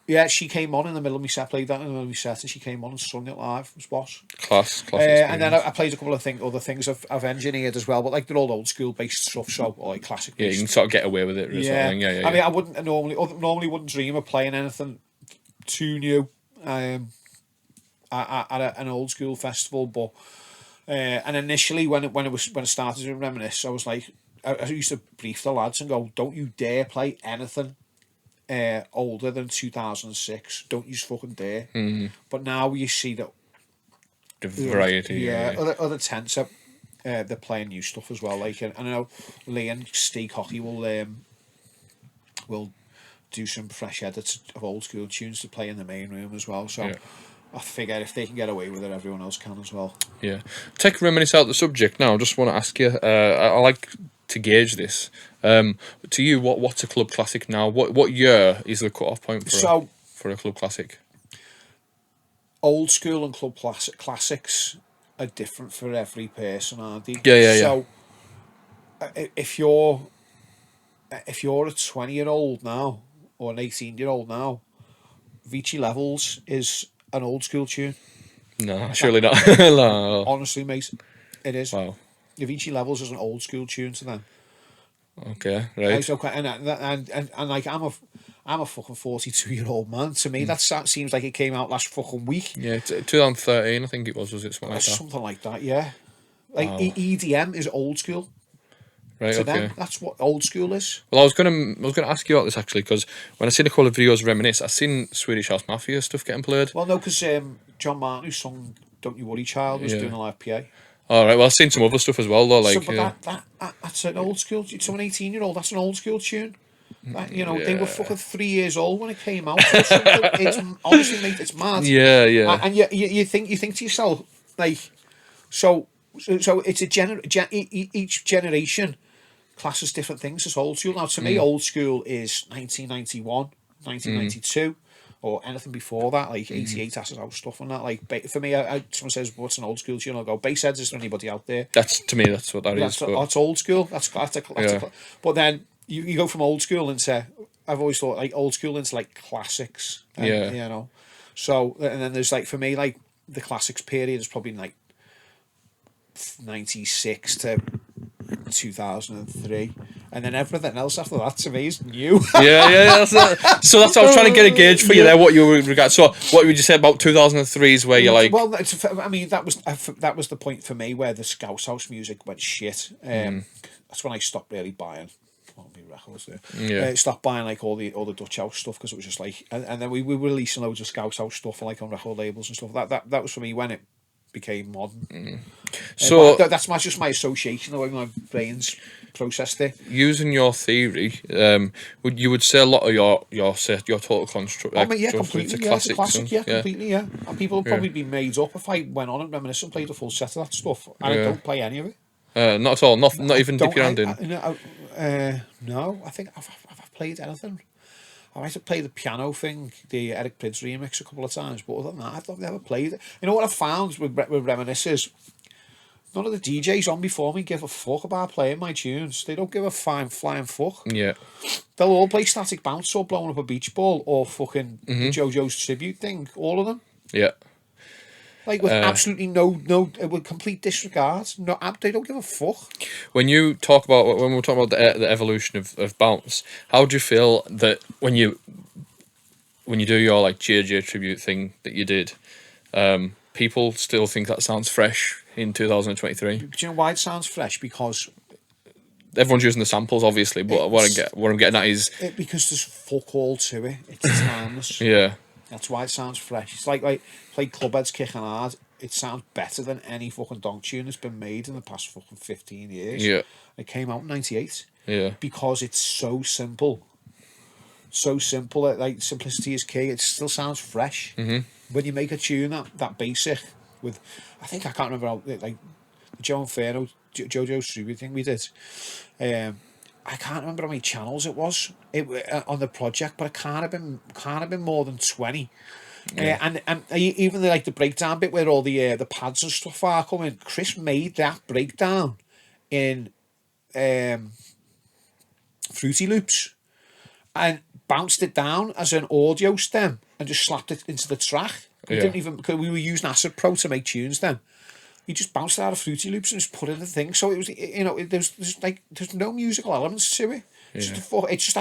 yeah, she came on in the middle of my set, played that in the middle of my set, and she came on and sung it live. It was boss. Class. And then I played a couple of other things I've engineered as well, but like they're all old school based stuff, so or like classic. Yeah, you can sort of get away with it. Yeah. Yeah. I mean, I wouldn't normally wouldn't dream of playing anything too new, at an old school festival, but and initially when I started to Reminisce, I was like, I used to brief the lads and go, don't you dare play anything older than 2006. Don't you fucking dare. But now you see that the variety. Other tents are they're playing new stuff as well. Like, and I know Lee and Steve Hockey will do some fresh edits of old school tunes to play in the main room as well. So I figure if they can get away with it, everyone else can as well. Yeah. Take Reminisce out the subject now. I just want to ask you. I like to gauge this. To you, what's a club classic now? What year is the cut-off point for a club classic? Old school and club classics are different for every person, aren't they? Yeah. So if you're a 20-year-old now, or an 18-year-old now, Vici Levels is an old school tune. No, surely not. No. Honestly, mate, it is. Wow. Vici Levels is an old school tune to them. Okay, right. Okay, and like I'm a fucking 42-year-old man. To me, that seems like it came out last fucking week. Yeah, 2013, I think it was it something like that? Something like that, yeah. Like Wow. EDM is old school. Right, To okay. them, that's what old school is. Well, I was gonna ask you about this actually, because when I seen a couple of videos of Reminisce, I seen Swedish House Mafia stuff getting played. Well, no, because John Martin, who sung "Don't You Worry, Child," was Yeah. doing a live PA. All right. Well, I've seen some other stuff as well, though. Like, So, but that's an old school. To an 18-year-old, that's an old school tune. That, they were fucking 3 years old when it came out. Or something. It's honestly, mate, it's mad. yeah, yeah, And you think to yourself, like, so it's each generation classes different things as old school. Now, to me, old school is 1991, 1992. Or anything before that, like 88 Acid House stuff and that. Like, for me, someone says, what's an old school tune? I'll go, Bassheads, is there anybody out there? to me, that's what that is. That's old school. That's but then you go from old school into, I've always thought, like, old school into, like, classics. And, Yeah. You know. So, and then there's, like, for me, like, the classics period is probably, like, 96 to 2003, and then everything else after that to me is new. yeah. So that's what I was trying to get a gauge for you there. What you regard. So what would you say about 2003s, where you're like? Well, I mean, that was the point for me where the Scouse House music went shit. That's when I stopped really buying. Records there. Yeah. Stopped buying like all the Dutch house stuff, because it was just like, and then we were releasing loads of Scouse House stuff like on record labels and stuff. That was for me when it became modern. So that's just my association, the way my brain's processed it. Using your theory, would say a lot of your total construct? Completely. It's a classic. Completely. Yeah, and people would probably be made up if I went on and Reminisce and played a full set of that stuff. And I don't play any of it. Not at all. Not even dip your hand in. No, I think I've played anything. I might have played the piano thing, the Eric Prydz remix, a couple of times, but other than that, I've never played it. You know what I've found with Reminisce is, none of the DJs on before me give a fuck about playing my tunes. They don't give a flying fuck. Yeah. They'll all play Static Bounce or Blowing Up a Beach Ball or fucking the JoJo's tribute thing. All of them. Yeah. Like, with absolutely no, with complete disregard. No, they don't give a fuck. When we're talking about the evolution of bounce, how do you feel that when you do your like JJ tribute thing that you did, people still think that sounds fresh in 2023? Do you know why it sounds fresh? Because everyone's using the samples, obviously, but what I'm getting at is because there's fuck all to it. It's timeless. Yeah. That's why it sounds fresh. It's like play Clubheads Kicking Hard. It sounds better than any fucking Donk tune that's been made in the past fucking 15 years. Yeah. It came out in 98. Yeah. Because it's so simple. So simple. Like, simplicity is key. It still sounds fresh. When you make a tune that basic with, I can't remember how, like, the Joe Inferno, JoJo's tribute thing we did. I can't remember how many channels it was on the project, but it can't have been more than 20. Yeah. And even the breakdown bit where all the pads and stuff are coming, Chris made that breakdown in Fruity Loops and bounced it down as an audio stem and just slapped it into the track. We didn't even, because we were using Acid Pro to make tunes then. He just bounced it out of Fruity Loops and just put in the thing. So it was, there's no musical elements to it. Yeah. It's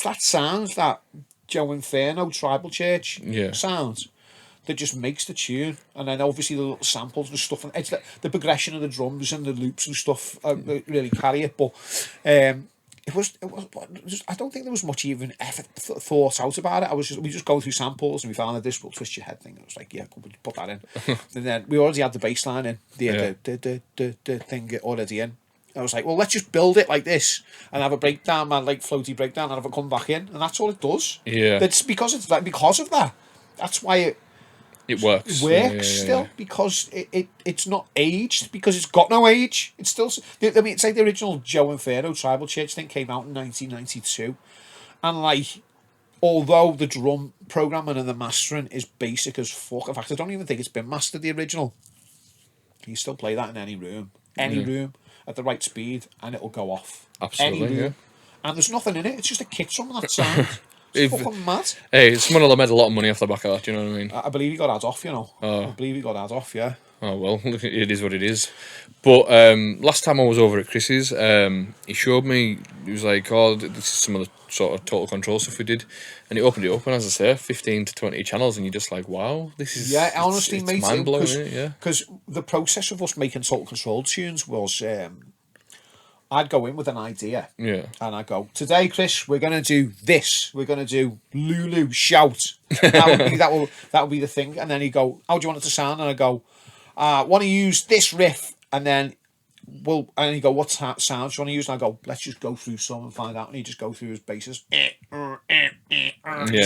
that sound, that Joe Inferno Tribal Church sound that just makes the tune. And then obviously the little samples and stuff. And it's the progression of the drums and the loops and stuff really carry it. But it was. I don't think there was much even effort thought out about it. We just go through samples and we found this will twist your head thing. I was like, yeah, cool, put that in. And then we already had the bass line in, the thing already in. I was like, well, let's just build it like this and have a breakdown, man, like floaty breakdown, and have it come back in, and that's all it does. Yeah, that's because of that. That's why it works. Still, because it's not aged, because it's got no age. It's still. I mean, it's like the original Joe Inferno Tribal Church thing came out in 1992, and like, although the drum programming and the mastering is basic as fuck. In fact, I don't even think it's been mastered, the original. You still play that in any room, room at the right speed, and it'll go off. Absolutely, any room. And there's nothing in it. It's just a kick drum and that sound. It's fucking mad. Hey, someone will have made a lot of money off the back of that, do you know what I mean? I believe he got ads off, you know. I believe he got ads off, yeah. Oh, well, it is what it is. But last time I was over at Chris's, he showed me, he was like, oh, this is some of the sort of total control stuff we did. And he opened it up, and as I say, 15 to 20 channels, and you're just like, wow, this is... Yeah, honestly, it's mate, mind-blowing, isn't it? Yeah. because the process of us making total control tunes was... I'd go in with an idea. Yeah. And I'd go, today, Chris, we're going to do this. We're going to do Lulu Shout. That would be the thing. And then he'd go, how do you want it to sound? And I'd go, I want to use this riff. And then, and he'd go, what sounds do you want to use? And I go, let's just go through some and find out. And he'd just go through his basses. Just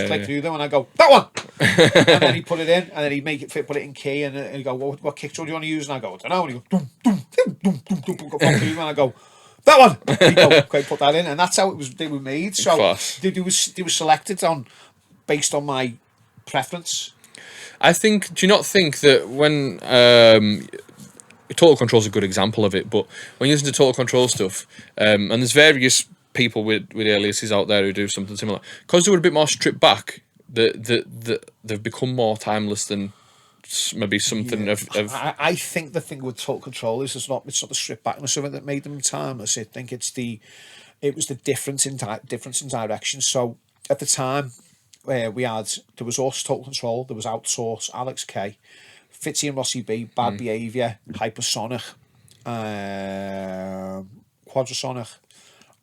click through them. And I go, that one. And then he'd put it in. And then he'd make it fit, put it in key. And he'd go, what kick drum do you want to use? And I go, I don't know. And he'd go, dum, dum, dum, dum, dum, dum, dum, dum. And I go, that one. He'd go, okay, put that in. And that's how they were made. So they were selected based on my preference. I think, do you not think that when... Total Control's a good example of it, but when you listen to Total Control stuff, and there's various people with aliases out there who do something similar, because they were a bit more stripped back, they've become more timeless than maybe something of... I think the thing with Total Control is it's not the stripped backness of it that made them timeless. I think it was the difference in direction. So at the time, there was us, Total Control, there was Outsource, Alex K, Fitzy and Rossi B, Bad Behaviour, Hypersonic, Quadrasonic,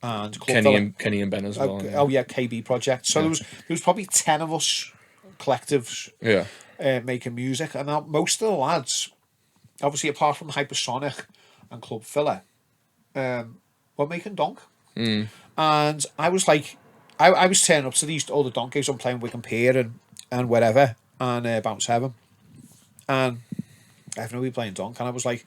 and Kenny and Ben as well. KB Project. So there was probably 10 of us collectives making music, and now most of the lads, obviously apart from Hypersonic and Club Filler, were making Donk. And I was like, I was turning up to all the Donk gigs. I'm playing Wigan Pier and wherever, and Bounce Heaven. And everyone will be playing Donk, and I was like,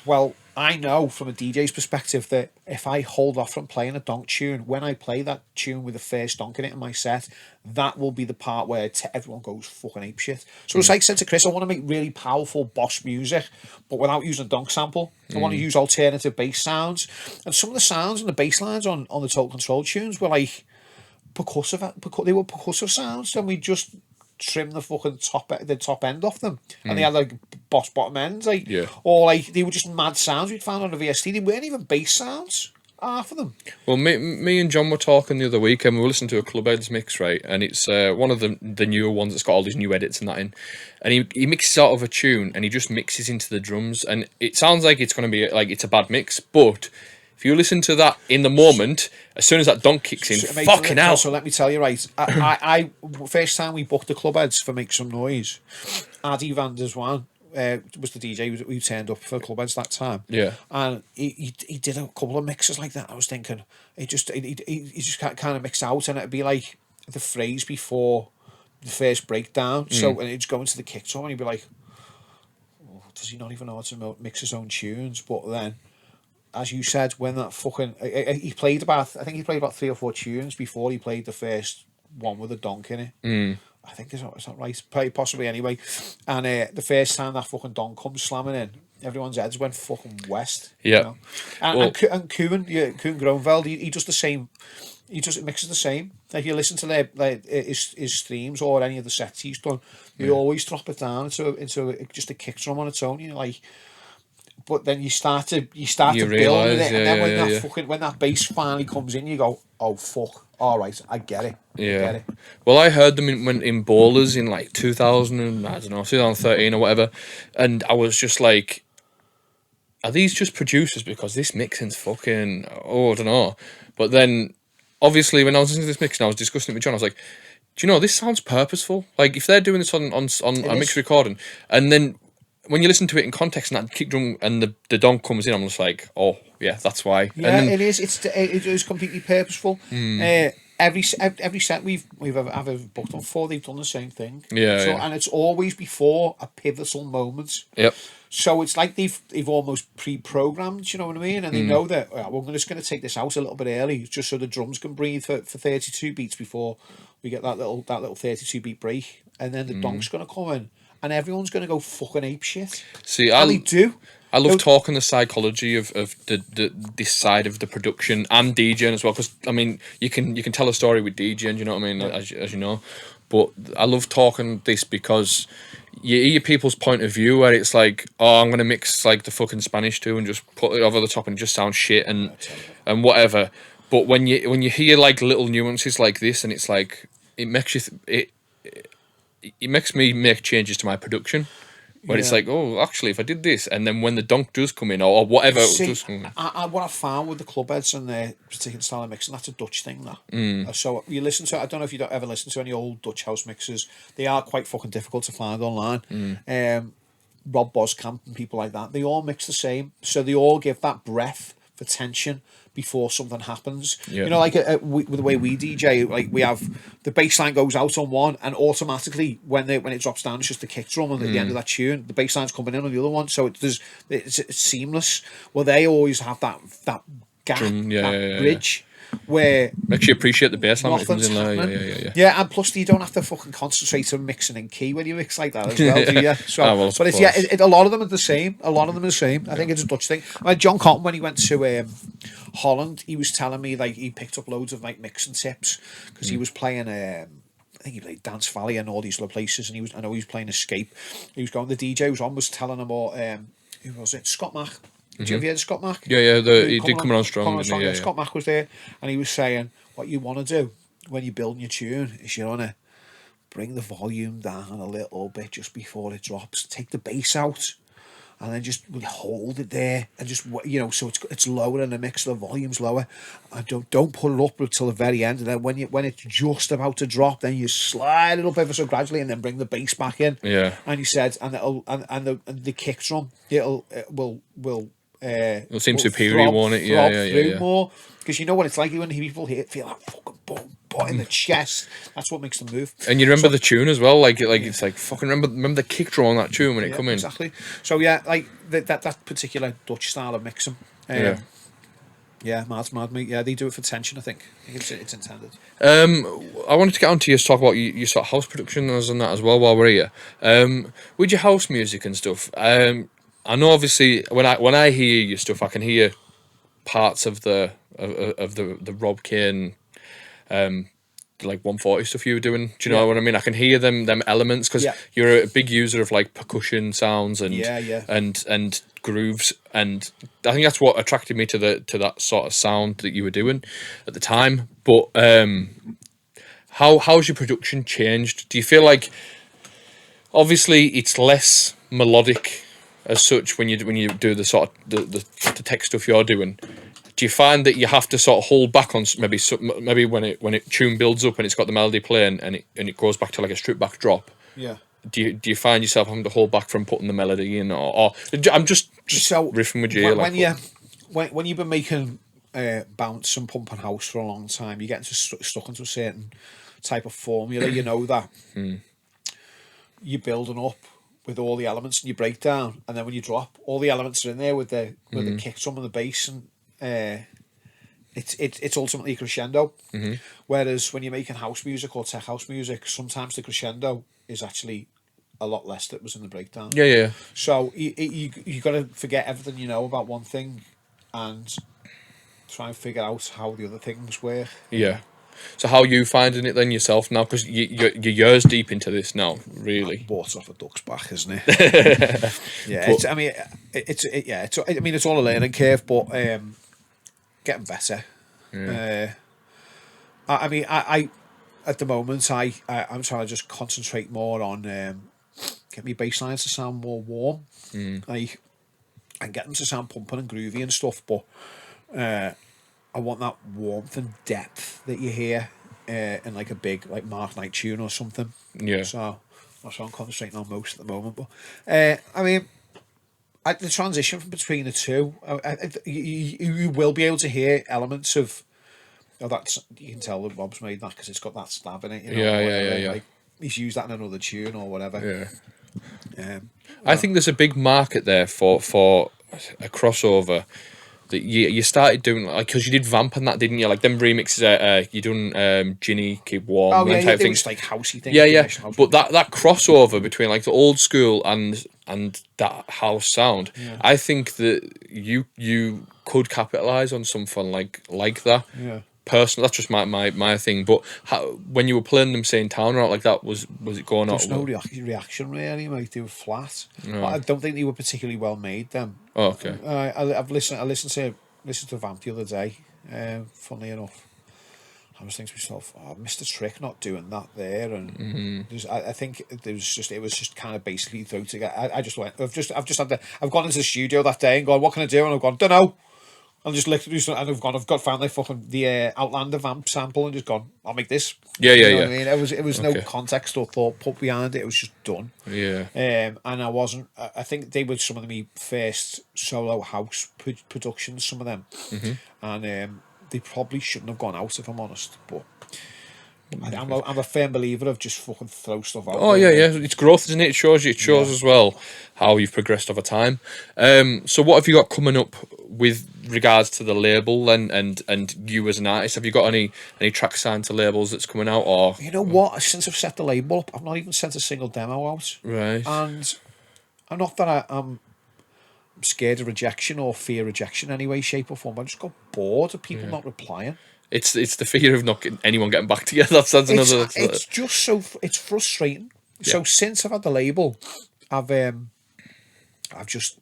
well, I know from a DJ's perspective that if I hold off from playing a Donk tune, when I play that tune with the first Donk in it in my set, that will be the part where everyone goes fucking apeshit. So it's like I said to Chris, I want to make really powerful boss music, but without using a Donk sample. I want to use alternative bass sounds, and some of the sounds and the bass lines on the Total Control tunes were like percussive. They were percussive sounds, and we just trim the fucking top end off them, and they had like boss bottom ends, or like they were just mad sounds we'd found on the VST. They weren't even bass sounds, half of them. Well, me and John were talking the other week, and we were listening to a Clubheads mix, right? And it's one of the newer ones that's got all these new edits and that in, and he mixes out of a tune, and he just mixes into the drums, and it sounds like it's going to be like it's a bad mix, but if you listen to that in the moment, as soon as that Donk kicks in, fucking hell. So let me tell you, right, I first time we booked the Clubheads for Make Some Noise, Addy Van der Zwaan was the DJ who turned up for Clubheads that time. Yeah. And he did a couple of mixes like that. I was thinking, he just kind of mixed out, and it'd be like the phrase before the first breakdown. So, and it'd just go into the kick drum, and he'd be like, oh, does he not even know how to mix his own tunes? But then, as you said, when that fucking... he played about 3 or 4 tunes before he played the first one with a Donk in it. I think, is that right? Possibly anyway. And the first time that fucking Donk comes slamming in, everyone's heads went fucking west. Yeah. You know? And Koen Groenveld, he does the same... He just mixes the same. If you listen to his streams or any of the sets he's done, he always drop it down into just a kick drum on its own. You know, like... But then you start to build with it, and then when that bass finally comes in, you go, "Oh fuck! All right, I get it." Get it. Well, I heard them in Ballers in like 2013 or whatever, and I was just like, "Are these just producers? Because this mixing's fucking I don't know." But then, obviously, when I was listening to this mix and I was discussing it with John, I was like, "Do you know this sounds purposeful? Like if they're doing this on a mixed recording, and then." When you listen to it in context and that kick drum and the Donk comes in, I'm just like, oh yeah, that's why. Yeah, and then, it is. It is completely purposeful. Every set we've ever booked on for, they've done the same thing. And it's always before a pivotal moment. Yep. So it's like they've almost pre-programmed. You know what I mean? And they know that we're just going to take this out a little bit early, just so the drums can breathe for 32 beats before we get that little 32 beat break, and then the Donk's going to come in. And everyone's going to go fucking apeshit. See, and they do. I love talking the psychology of this side of the production and DJing as well, because I mean you can tell a story with DJing, you know what I mean, as you know, but I love talking this because you hear people's point of view where it's like, oh, I'm gonna mix like the fucking Spanish too and just put it over the top and it just sounds shit and whatever. But when you hear like little nuances like this, and it's like it makes you it makes me make changes to my production. Where it's like, oh, actually, if I did this, and then when the donk does come in, or whatever, does come in. What I found with the clubheads and their particular style of mixing, that's a Dutch thing, that. So you listen to, I don't know if you don't ever listen to any old Dutch house mixes. They are quite fucking difficult to find online. Rob Boskamp and people like that, they all mix the same. So they all give that breath for tension before something happens. You know, like with the way we DJ, like we have the bass line goes out on one, and automatically when it drops down, it's just the kick drum, and at the end of that tune, the bass line's coming in on the other one, so it's seamless. Well, they always have that gap, bridge. Where makes you appreciate the bass line when it comes in there. Yeah, and plus you don't have to fucking concentrate on mixing in key when you mix like that as well, do you? So, but it's a lot of them are the same. A lot of them are the same. I think it's a Dutch thing. Like John Cotton, when he went to Holland, he was telling me like he picked up loads of like mixing tips because he was playing. I think he played Dance Valley and all these other places, and I know he was playing Escape. He was going. The DJ who was on was telling him all. Who was it? Scott Mack. Did you ever hear Scott Mack? Yeah. He did come on strong. Scott Mack was there, and he was saying, what you want to do when you're building your tune is you want to bring the volume down a little bit just before it drops. Take the bass out, and then just hold it there, and just so it's lower in the mix, the volume's lower, and don't put it up until the very end. And then when it's just about to drop, then you slide it up ever so gradually, and then bring the bass back in. Yeah. And he said, and the kick drum, it seem superior, won't it? Yeah. More, because you know what it's like when people feel that fucking boom in the chest. That's what makes them move. And you remember the tune as well, like it's like fucking remember the kick drum on that tune when it come in. Exactly. So yeah, like that particular Dutch style of mixing. Mad mate. Yeah, they do it for tension. I think it's intended. I wanted to get on to you to talk about your sort of house production and that as well while we're here. With your house music and stuff. I know obviously when I hear your stuff, I can hear parts of the Rob Cain, like 140 stuff you were doing. Do you know what I mean? I can hear them elements because you're a big user of like percussion sounds and and grooves, and I think that's what attracted me to that sort of sound that you were doing at the time. But how's your production changed? Do you feel like obviously it's less melodic as such when you do the sort of the tech stuff you're doing? Do you find that you have to sort of hold back on maybe when it tune builds up and it's got the melody playing and it goes back to like a stripped back drop? Yeah. Do you find yourself having to hold back from putting the melody in, or I'm just riffing with you? When you've been making bounce and pumping house for a long time, you get stuck into a certain type of formula. You know that you're building up with all the elements in your breakdown, and then when you drop, all the elements are in there with the kick drum and the bass, and it's ultimately a crescendo. Whereas when you're making house music or tech house music, sometimes the crescendo is actually a lot less that was in the breakdown. So you got to forget everything you know about one thing and try and figure out how the other things work. So how are you finding it then yourself now? Because you're years deep into this now, really. Bought off a duck's back, isn't it? It's all a learning curve, but getting better. I at the moment I'm trying to just concentrate more on get my bass lines to sound more warm, like, and get them to sound pumping and groovy and stuff, but I want that warmth and depth that you hear in like a big like Mark Knight tune or something. So that's what I'm concentrating on most at the moment. But the transition from between the two, you will be able to hear elements of. That's, you can tell that Rob's made that because it's got that stab in it. You know, like he's used that in another tune or whatever. I think there's a big market there for a crossover that you started doing, like, because you did Vamp and that, didn't you? Like them remixes, you done Ginny, Keep Warm, Oh them yeah, type it things. was like housey things. Yeah. House But that crossover between like the old school and that house sound, I think that you could capitalize on something like that. Yeah. Personally, that's just my thing. But when you were playing them saying town or like that, was it going out? There's no reaction really, mate. They were flat, No. but I don't think they were particularly well made. Them. Oh, okay. I've listened. I listened to Vamp the other day. Funnily enough, I was thinking to myself, "Oh, I missed a trick not doing that there." And I think it was just kind of basically thrown together. I just went. I've gone into the studio that day and gone, "What can I do?" And I've gone, "Don't know." And just literally, and I've got found the Outlander Vamp sample and just gone, I'll make this. Yeah. I mean, it was no context or thought put behind it. It was just done. Yeah. And I wasn't. I think they were some of my first solo house productions. Some of them, and they probably shouldn't have gone out if I'm honest. But I'm a firm believer of just fucking throw stuff out. Oh yeah. It's growth, isn't it? It shows as well how you've progressed over time. So what have you got coming up with regards to the label and you as an artist? Have you got any tracks signed to labels that's coming out? Or you know what? Since I've set the label up, I've not even sent a single demo out. Right. And not that I'm scared of rejection or fear rejection in any way, shape or form. I just got bored of people not replying. It's the fear of not anyone getting back together. That's another. It's just it's frustrating. Yeah. So since I've had the label, I've just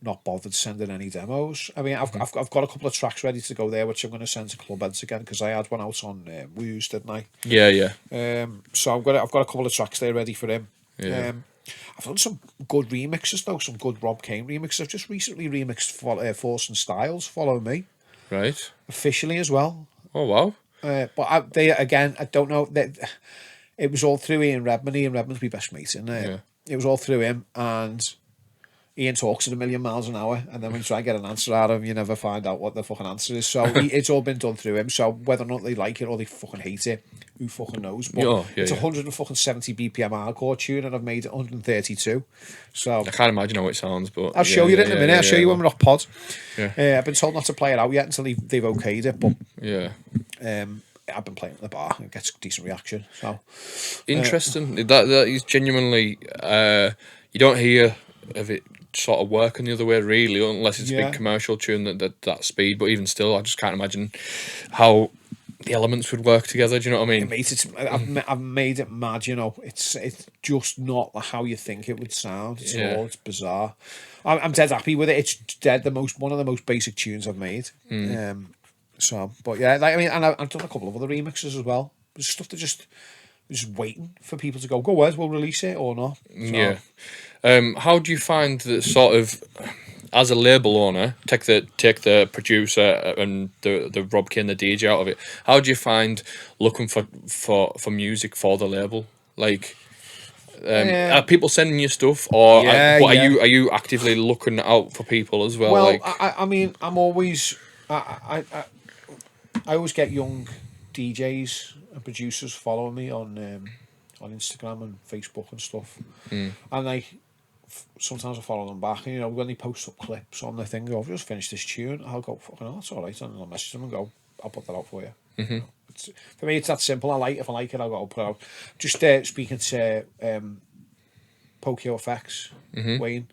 not bothered sending any demos. I mean, I've got a couple of tracks ready to go there, which I'm going to send to Clubheads again because I had one out on Wooze, didn't I? Yeah. So I've got a couple of tracks there ready for him. Yeah. I've done some good remixes though, some good Rob Cain remixes. I've just recently remixed Force and Styles, Follow Me. Right. Officially as well. Oh wow. But I don't know. It was all through Ian Redman. Ian Redman's my best mate, and it was all through him. And Ian talks at a million miles an hour, and then when you try and get an answer out of him, you never find out what the fucking answer is. So it's all been done through him. So whether or not they like it or they fucking hate it, who fucking knows? But it's 170 BPM hardcore tune, and I've made it 132. So I can't imagine how it sounds, but I'll show you it in a minute. I'll show you when we're off pod. Yeah. I've been told not to play it out yet until they've okayed it, but I've been playing at the bar and it gets decent reaction. So interesting. That is genuinely you don't hear of it sort of working the other way really, unless it's a big commercial tune that speed. But even still, I just can't imagine how the elements would work together. Do you know what I mean? I've made it mad. You know, it's just not how you think it would sound. It's bizarre. I'm dead happy with it. It's one of the most basic tunes I've made. So, but yeah, like, I mean, and I've done a couple of other remixes as well. There's stuff that just waiting for people to go ahead, we'll release it or not. So. Yeah. How do you find that sort of, as a label owner, take the producer and the Rob Cain, the DJ out of it? How do you find looking for music for the label? Like, are people sending you stuff, or are you actively looking out for people as well? Well, like, I mean, I'm always I always get young DJs and producers following me on Instagram and Facebook and stuff, and sometimes I follow them back, and you know, when they post up clips on the thing, I've just finished this tune, I'll go, fucking hell, that's alright, and I'll message them and go, I'll put that out for you. You know, for me, it's that simple. If I like it, I'll go, I'll put it out. Just speaking to Pokio FX, Wayne.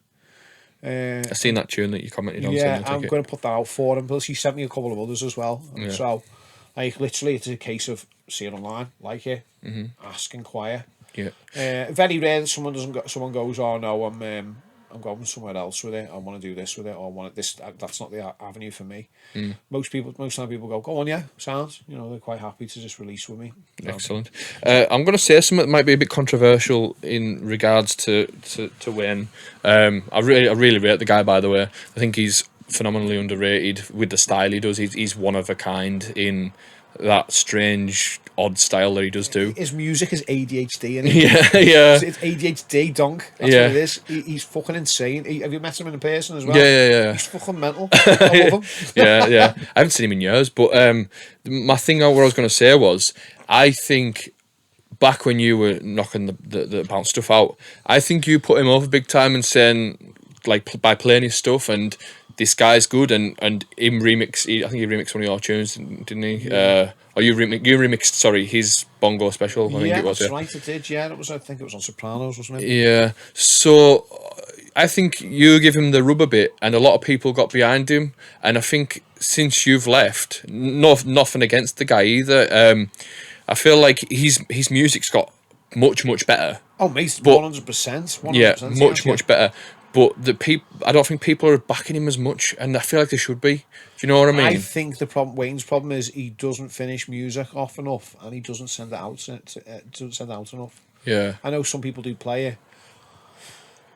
I've seen that tune that you commented on. Yeah, I'm going to put that out for him. Plus, he sent me a couple of others as well. Yeah. So, like, literally, it's a case of see it online, like it, ask, inquire. Yeah. Very rare that someone goes, oh no, I'm going somewhere else with it. I want to do this with it, or I want this. That's not the avenue for me. Most time people go on, yeah, sounds. You know, they're quite happy to just release with me. Excellent. I'm going to say something that might be a bit controversial in regards to Wayne. I really rate the guy, by the way. I think he's phenomenally underrated with the style he does. He's one of a kind in that strange, odd style that he does do. His music is ADHD, and yeah. It's ADHD Donk. That's what it is. He's fucking insane. Have you met him in person as well? Yeah. He's fucking mental. I love him. yeah. I haven't seen him in years, but my thing, what I was going to say was, I think back when you were knocking the bounce stuff out, I think you put him over big time and saying, like by playing his stuff, and this guy's good, and him remix. I think he remixed one of your tunes, didn't he? Yeah. Or you remixed, sorry, his bongo special. I think it was. That's right. I did. Yeah, it was. I think it was on Sopranos, wasn't it? Yeah. So I think you give him the rubber bit, and a lot of people got behind him. And I think since you've left, nothing against the guy either. I feel like his music's got much better. Oh, mate, 100%. Yeah, much better. But I don't think people are backing him as much, and I feel like they should be. Do you know what I mean? I think Wayne's problem is he doesn't finish music off enough, and he doesn't send it out. Doesn't send it out enough. Yeah. I know some people do play it,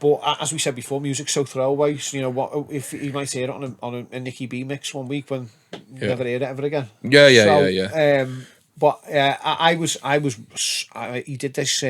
but as we said before, music's so throwaway. So, you know what? If you might hear it on a Nicky B mix one week, when you never hear it ever again. Yeah. But he did this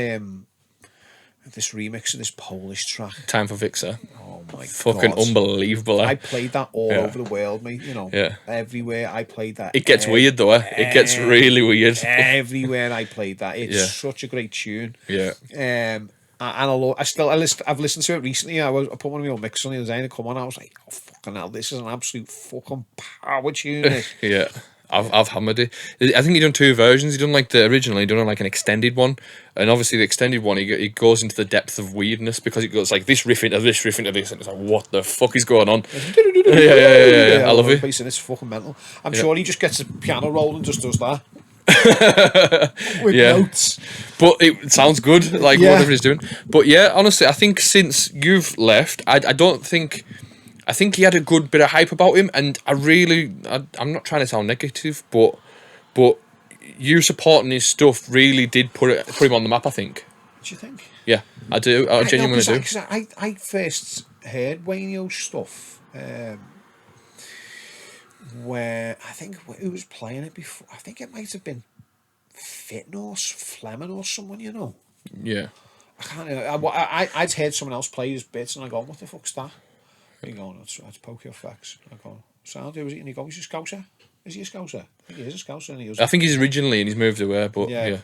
remix of this Polish track. Time for Vixer. Oh my Fucking God. Unbelievable. I played that all over the world, mate. You know, everywhere I played that. It gets weird though. It gets really weird. Everywhere I played that, it's such a great tune. Yeah. And I've listened to it recently. I put one of my old mixes on the other day and it come on. I was like, oh fucking hell, this is an absolute fucking power tune. Yeah. I've hammered it. I think he done two versions. He done like the original. He done like an extended one, and obviously the extended one, he goes into the depth of weirdness because it goes like this riff into this riff into this, and it's like what the fuck is going on? Yeah. I love it. It's fucking mental. I'm sure he just gets a piano roll and just does that with notes. But it sounds good, like whatever he's doing. But yeah, honestly, I think since you've left, I think he had a good bit of hype about him, and I'm not trying to sound negative, but you supporting his stuff really did put him on the map, I think. Do you think? Yeah, I do. I genuinely do. I first heard Wayne's stuff where I think who was playing it before. I think it might have been Fitness, Fleming or someone, you know. Yeah. I can't know. I'd heard someone else play his bits, and I go, what the fuck's that? You go, that's Poker Facts. I go, sound, who is it? And he goes, he's a Scouser. Is he a Scouser? I think he is a Scouser. And I think he's originally, and he's moved away, but yeah.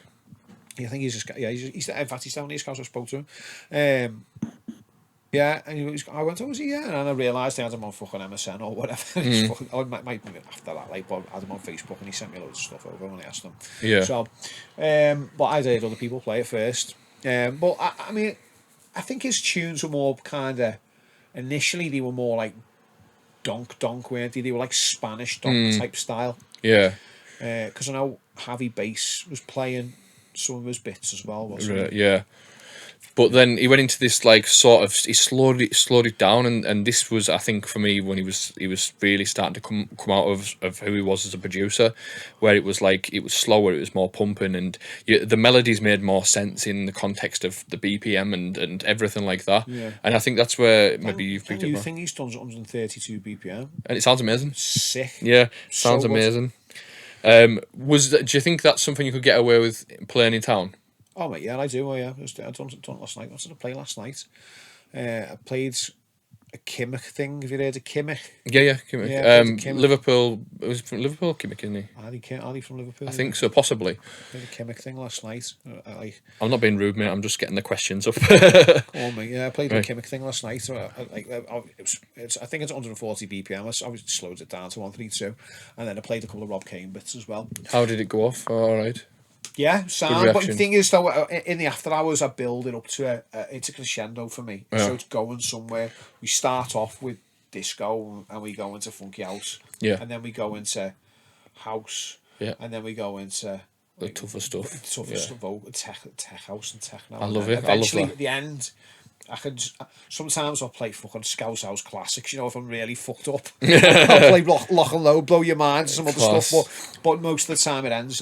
I think he's in fact, he's down here, Scouser. I spoke to him. And I went, was he? Yeah. And I realised I had him on fucking MSN or whatever. Or might be after that, like, but I had him on Facebook, and he sent me loads of stuff over when I asked him. Yeah. So, but I'd heard other people play it first. But I mean, I think his tunes were more kind of, initially they were more like donk, weren't they? They were like Spanish donk type style. Yeah. Because I know Javi Bass was playing some of his bits as well, wasn't he? Yeah. But then he went into this like sort of, he slowed it down, and this was, I think, for me, when he was really starting to come out of who he was as a producer, where it was like, it was slower, it was more pumping, and the melodies made more sense in the context of the BPM and everything like that. Yeah. And I think that's where maybe you've picked it up. You think he's done 132 BPM? And it sounds amazing. Sick. Yeah, sounds amazing. Do you think that's something you could get away with playing in town? Oh mate, yeah, I do. I done it last night. What did I play last night? I played a Kimmich thing. Have you heard of Kimmich? Yeah, Kimmich. Kimmich. Liverpool. It was from Liverpool, Kimmich, isn't he? Ali from Liverpool. I think so, possibly. Played a Kimmich thing last night. I'm not being rude, mate. I'm just getting the questions up. Oh mate, yeah, I played a Kimmich thing last night. I think it's 140 BPM. I slowed it down to 132, and then I played a couple of Rob Cain bits as well. How did it go off? All right. Yeah, sound. But the thing is, though, in the after hours, I build it up to it's a crescendo for me. Yeah. So it's going somewhere. We start off with disco, and we go into funky house. Yeah. And then we go into house. Yeah. And then we go into the tougher stuff. Tech house and techno. I love it. Eventually, I love that. at the end, sometimes I'll play fucking Scouse House classics, you know, if I'm really fucked up. I'll play Lock and Load, Blow Your Mind, some other stuff, but most of the time it ends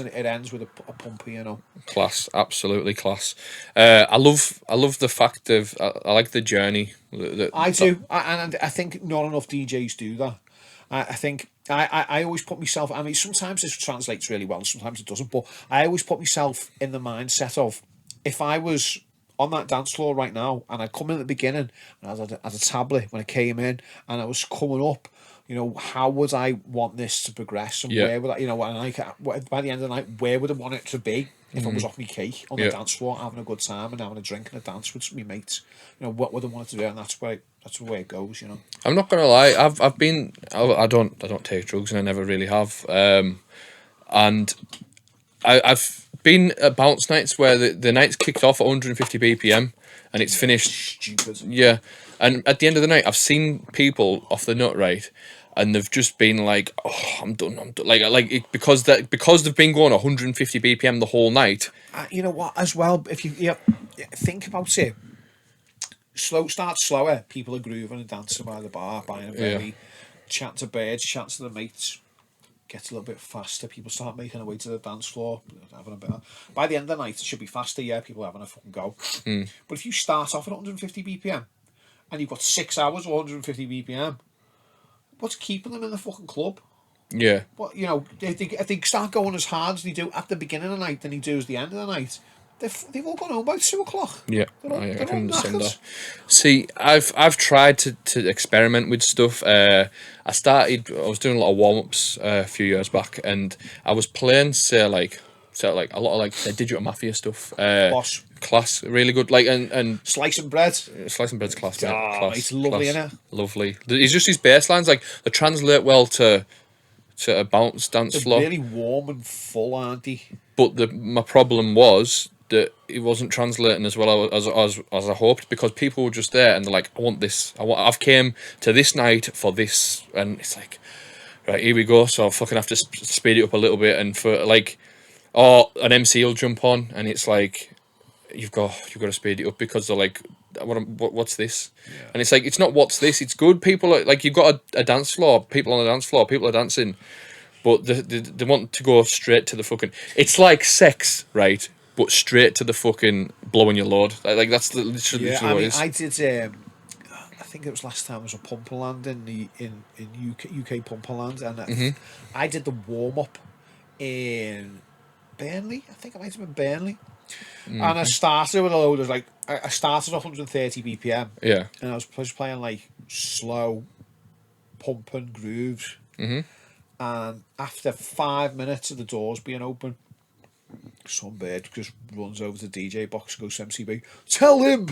with a pumpy, you know. Class, absolutely class. I love the fact of, I like the journey. I do, and I think not enough DJs do that. I think I always put myself, I mean, sometimes this translates really well, sometimes it doesn't, but I always put myself in the mindset of, if I was on that dance floor right now, and I come in at the beginning, and I had a tablet when I came in, and I was coming up, you know, how would I want this to progress, and where would I, you know, and by the end of the night, where would I want it to be? if I was off my cake on the dance floor, having a good time and having a drink and a dance with my mates, you know, what would I want to do? And that's the way it goes, you know. I'm not gonna lie. I don't take drugs, and I never really have. And I've been at bounce nights where the night's kicked off at 150 BPM and it's finished. Stupid. Yeah, and at the end of the night, I've seen people off the nut, right, and they've just been like, "Oh, I'm done." Because they've been going 150 BPM the whole night. You know what? As well, if you think about it, start slower. People are grooving and dancing by the bar, buying a berry, chatting to birds, chatting to the mates. Gets a little bit faster. People start making their way to the dance floor, having a bit. By the end of the night, it should be faster. Yeah, people are having a fucking go. But if you start off at 150 BPM and you've got 6 hours of 150 BPM, what's keeping them in the fucking club? Yeah. What, you know, if they start going as hard as they do at the beginning of the night than they do at the end of the night, they've all gone home by 2 o'clock. Yeah, I can understand that. See, I've tried to experiment with stuff. I was doing a lot of warm-ups a few years back, and I was playing say a lot of Digital Mafia stuff. Boss. Class, really good. Like and Slicing bread. Slicing bread's class, mate. Oh, Class, it's lovely, class. innit? Lovely. It's just these bass lines, like they translate well to a bounce dance They're floor. really warm and full, aren't they? But my problem was that it wasn't translating as well as I hoped, because people were just there and they're like, I want this. I've came to this night for this, and it's like, right, here we go. So I fucking have to speed it up a little bit, and for like, or an MC will jump on, and it's like, you've got to speed it up because they're like, what's this? Yeah. And it's like, it's not what's this. It's good. People are like, you've got a dance floor. People on the dance floor. People are dancing, but they want to go straight to the fucking. It's like sex, right? But straight to the fucking blowing your load. Like that's literally what it is. I did. I think it was last time I was at Pumperland in UK Pumperland, and I did the warm up in Burnley. I think it might have been Burnley. And I started with a load of I started 130 BPM. Yeah. And I was just playing like slow, pumping grooves. And after 5 minutes of the doors being open, some bird just runs over to the DJ box and goes to MCB, tell him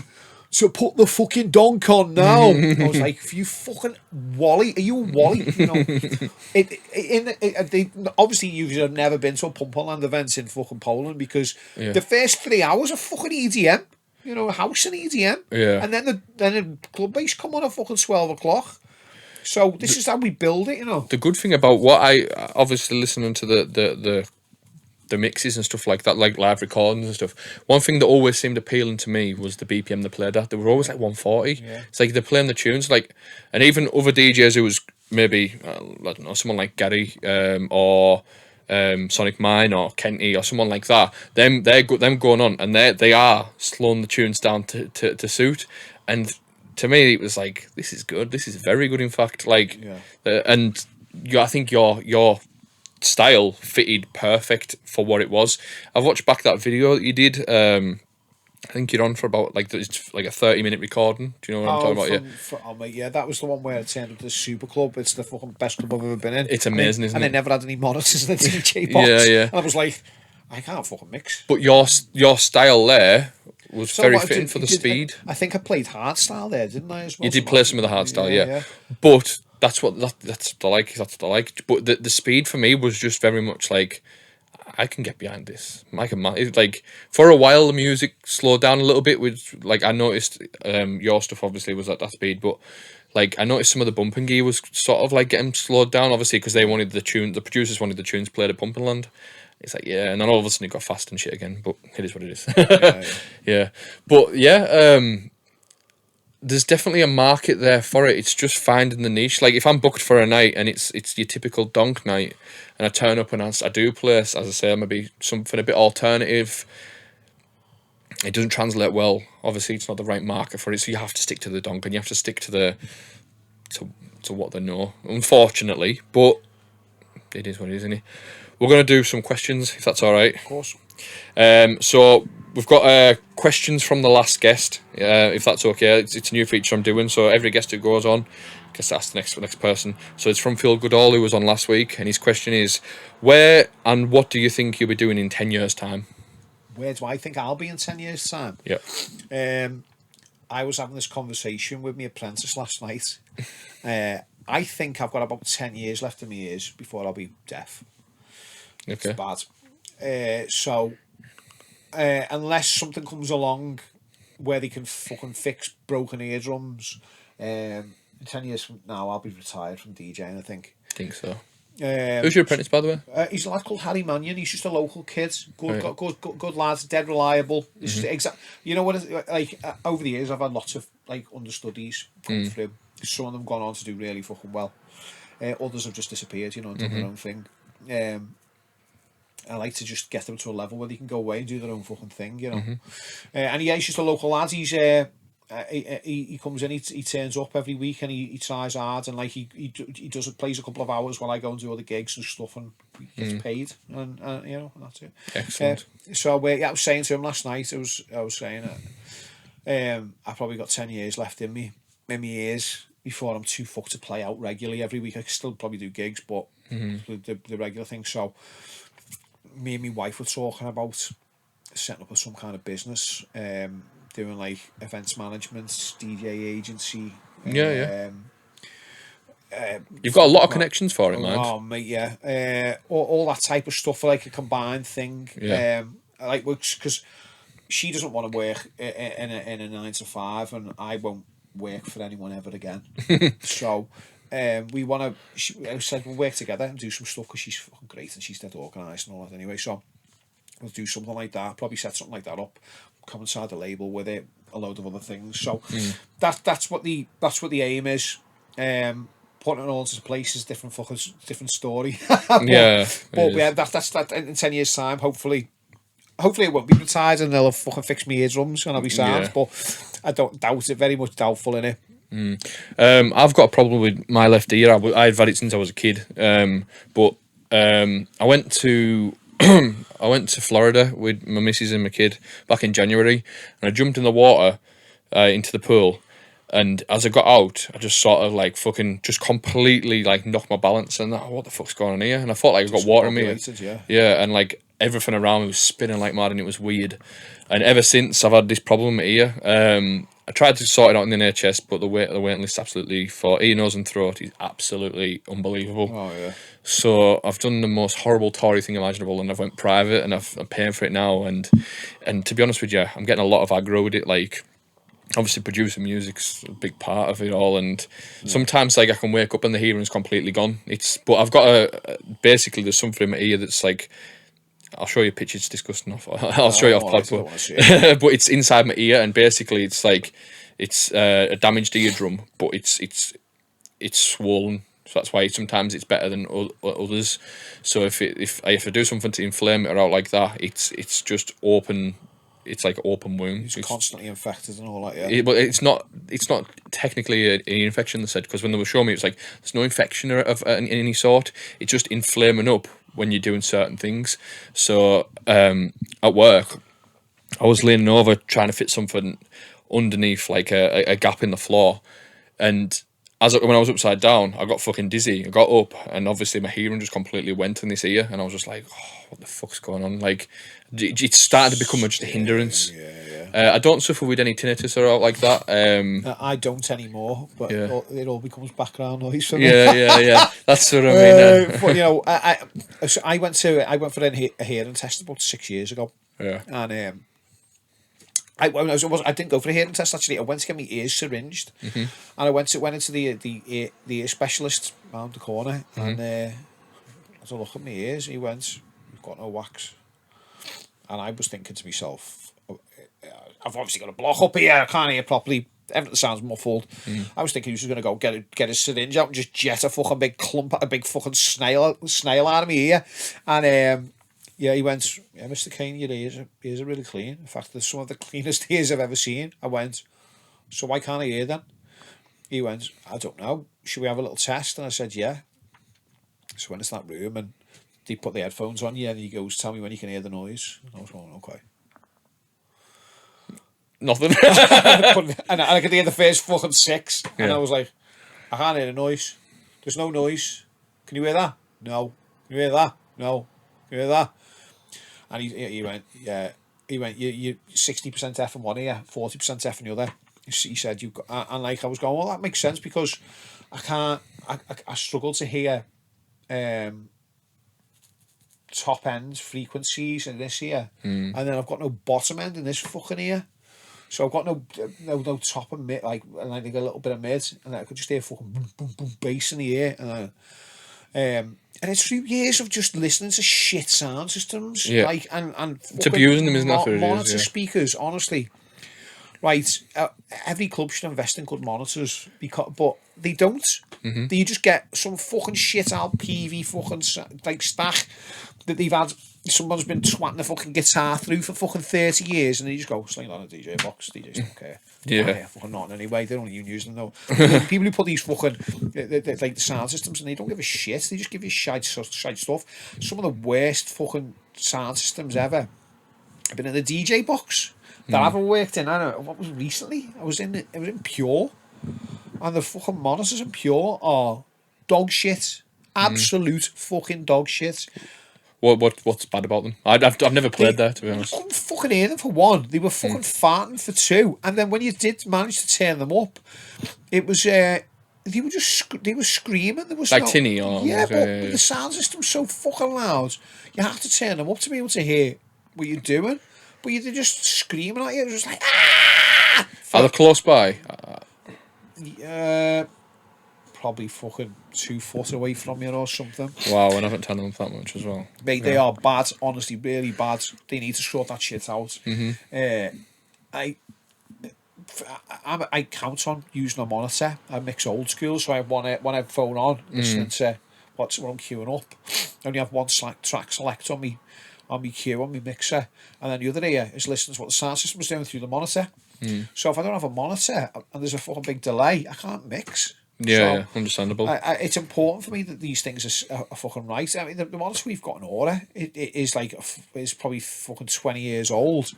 to put the fucking donk on now. I was like, you fucking Wally, are you a Wally? You know, obviously you've never been to a Pumperland event in fucking Poland, because the first 3 hours are fucking EDM, you know, house and EDM, and then the club bass come on at fucking 12 o'clock. So this is how we build it, you know. The good thing about what I obviously listening to the mixes and stuff like that, like live recordings and stuff. One thing that always seemed appealing to me was the BPM they played at. They were always like 140. Yeah. It's like they're playing the tunes, like, and even other DJs who was maybe I don't know, someone like Gary or Sonic Mine or Kenty or someone like that. Them going on, and they are slowing the tunes down to suit. And to me, it was like, this is good. This is very good, in fact. Like, and I think your style fitted perfect for what it was. I've watched back that video that you did. I think you're on for about it's like a 30-minute recording. Do you know what I'm talking about? Mate, yeah, that was the one where it turned into the Super Club. It's the fucking best club I've ever been in. It's amazing, isn't it? And they never had any monitors in the DJ box. Yeah. And I was like, I can't fucking mix. But your style there was very fitting for the speed. I think I played hardstyle there, didn't I? As well? You did play some of the hardstyle, yeah. But that's what I like. That's what I like. But the speed for me was just very much like, I can get behind this. Like, for a while the music slowed down a little bit. With like, I noticed your stuff obviously was at that speed, but like I noticed some of the bumping gear was sort of like getting slowed down, obviously because they wanted the tune. The producers wanted the tunes played at Pumpingland. It's like, yeah, and then all of a sudden it got fast and shit again. But it is what it is. Yeah. But yeah. There's definitely a market there for it. It's just finding the niche. Like, if I'm booked for a night and it's your typical donk night, and I turn up and I do play, as I say, maybe something a bit alternative, it doesn't translate well. Obviously, it's not the right market for it, so you have to stick to the donk, and you have to stick to to what they know, unfortunately. But it is what it is, isn't it? We're going to do some questions, if that's all right. Of course. So we've got questions from the last guest, if that's okay. It's a new feature I'm doing, so every guest who goes on gets to ask the next person. So it's from Phil Goodall, who was on last week, and his question is, where and what do you think you'll be doing in 10 years' time? where do I think I'll be in 10 years' time? Yeah. I was having this conversation with my apprentice last night. I think I've got about 10 years left in my ears before I'll be deaf. Okay. It's bad. So, unless something comes along where they can fucking fix broken eardrums, in 10 years from now, I'll be retired from DJing, I think. I think so. Who's your apprentice, by the way? He's a lad called Harry Mannion. He's just a local kid. Good, Right. good lad. Dead reliable. You know what? Over the years, I've had lots of like understudies come through. Some of them gone on to do really fucking well. Others have just disappeared. You know, and done their own thing. I like to just get them to a level where they can go away and do their own fucking thing. You know. And yeah, he's just a local lad. He's he comes in, he turns up every week and he tries hard, and like he plays a couple of hours while I go and do other gigs and stuff, and he gets paid, and you know, and that's it. Excellent. So I was saying to him last night, I was saying I probably got 10 years left in me ears before I'm too fucked to play out regularly every week. I can still probably do gigs, but the regular thing. So me and my wife were talking about setting up some kind of business, doing like events management, DJ agency. Yeah. You've got a lot of connections for it, man. Oh mate, yeah. All that type of stuff, like a combined thing. Yeah. Like, because she doesn't want to work in a 9 to 5, and I won't work for anyone ever again. So we want to. I said we'll work together and do some stuff, because she's fucking great and she's dead organised and all that. Anyway, so we'll do something like that. Probably set something like that up. Come inside the label with it, a load of other things. So that's what the aim is. Putting it all into place is different story. But yeah, that's in 10 years' time. Hopefully it won't be retired and they'll have fucking fixed my eardrums and I'll be sound. Yeah. But I don't doubt it. Very much doubtful in it. I've got a problem with my left ear. I've had it since I was a kid. But I went to Florida with my missus and my kid back in January, and I jumped in the water into the pool, and as I got out, I just sort of like fucking just completely like knocked my balance, and what the fuck's going on here? And I thought like I got water in me. Yeah, and like everything around me was spinning like mad, and it was weird. And ever since, I've had this problem with my ear. I tried to sort it out in the NHS, but the waiting list absolutely for ear, nose, and throat is absolutely unbelievable. Oh yeah. So I've done the most horrible Tory thing imaginable, and I've went private, and I'm paying for it now. And to be honest with you, I'm getting a lot of aggro with it. Like, obviously producing music's a big part of it all, and sometimes like I can wake up and the hearing's completely gone. But I've got basically there's something in my ear that's like, I'll show you a picture. It's disgusting. I'll show you off pod, but it's inside my ear, and basically it's like it's a damaged eardrum, but it's swollen. So that's why sometimes it's better than others. So if I do something to inflame it out like that, it's just open. It's like open wound. It's constantly infected and all that. Yeah. But it's not technically an infection. They said, because when they were showing me, it was like there's no infection of any sort. It's just inflaming up when you're doing certain things. So at work, I was leaning over trying to fit something underneath like a gap in the floor, and when I was upside down, I got fucking dizzy. I got up, and obviously my hearing just completely went in this ear, and I was just like, oh, what the fuck's going on? Like, it's starting to become just a hindrance. Yeah. I don't suffer with any tinnitus or out like that. I don't anymore, but it all becomes background noise for me. Yeah. That's what I mean. But you know, I went for a hearing test about 6 years ago. Yeah. And I didn't go for a hearing test actually. I went to get my ears syringed, and I went into the ear specialist round the corner, and as I look at my ears, he went, "You've got no wax," and I was thinking to myself, "I've obviously got a block up here. I can't hear properly. Everything sounds muffled." I was thinking he was going to go get his syringe out and just jet a fucking big fucking snail out of my ear, and yeah, he went, "Yeah, Mr. Cain, your ears are really clean. In fact, they're some of the cleanest ears I've ever seen." I went, "So why can't I hear then?" He went, "I don't know. Should we have a little test?" And I said, "Yeah." So went into that room, and they put the headphones on you, and he goes, "Tell me when you can hear the noise." And I was going, "Okay." Nothing. and I could hear the first fucking 6, and I was like, "I can't hear the noise. There's no noise. Can you hear that? No. Can you hear that? No. Can you hear that?" And he went, "Yeah, he went, you 60% F in one ear, 40% F in the other. He said, you've got, and like I was going, well, that makes sense because I struggle to hear top end frequencies in this ear, and then I've got no bottom end in this fucking ear. So I've got no top and mid, like, and I think a little bit of mid, and I could just hear fucking boom, boom, boom, bass in the ear, and it's through years of just listening to shit sound systems, like, and it's abusing them, isn't it? Monitor speakers, honestly. Right, every club should invest in good monitors, but they don't. They just get some fucking shit out PV fucking like stack that they've had. Someone's been twatting the fucking guitar through for fucking 30 years, and they just go sling it on a DJ box. DJs don't care. Yeah, fucking not anyway. They don't even use them though. People who put these fucking like the sound systems, and they don't give a shit. They just give you shite stuff. Some of the worst fucking sound systems ever. I've been in the DJ box that I haven't worked in. I don't know what was recently. It was in Pure, and the fucking monitors in Pure are dog shit. Absolute fucking dog shit. What's bad about them? I've never played there, to be honest. I couldn't fucking hear them for one. They were fucking farting for two, and then when you did manage to turn them up, it was they were screaming. There was like tinny or but the sound system's so fucking loud. You have to turn them up to be able to hear what you're doing, but you're just screaming at you. It was just like ah. Are they close by? Probably fucking 2 foot away from you or something. Wow, I haven't turned them up that much as well. Mate, they are bad, honestly, really bad. They need to sort that shit out. I count on using a monitor. I mix old school, so I have one headphone on, listening to what I'm queuing up. I only have one track select on me queue, on me mixer, and then the other ear is listening to what the sound system is doing through the monitor. So if I don't have a monitor and there's a fucking big delay, I can't mix. Yeah, understandable. It's important for me that these things are fucking right. I mean, the monitor we've got in order, it is like, it's probably fucking 20 years old,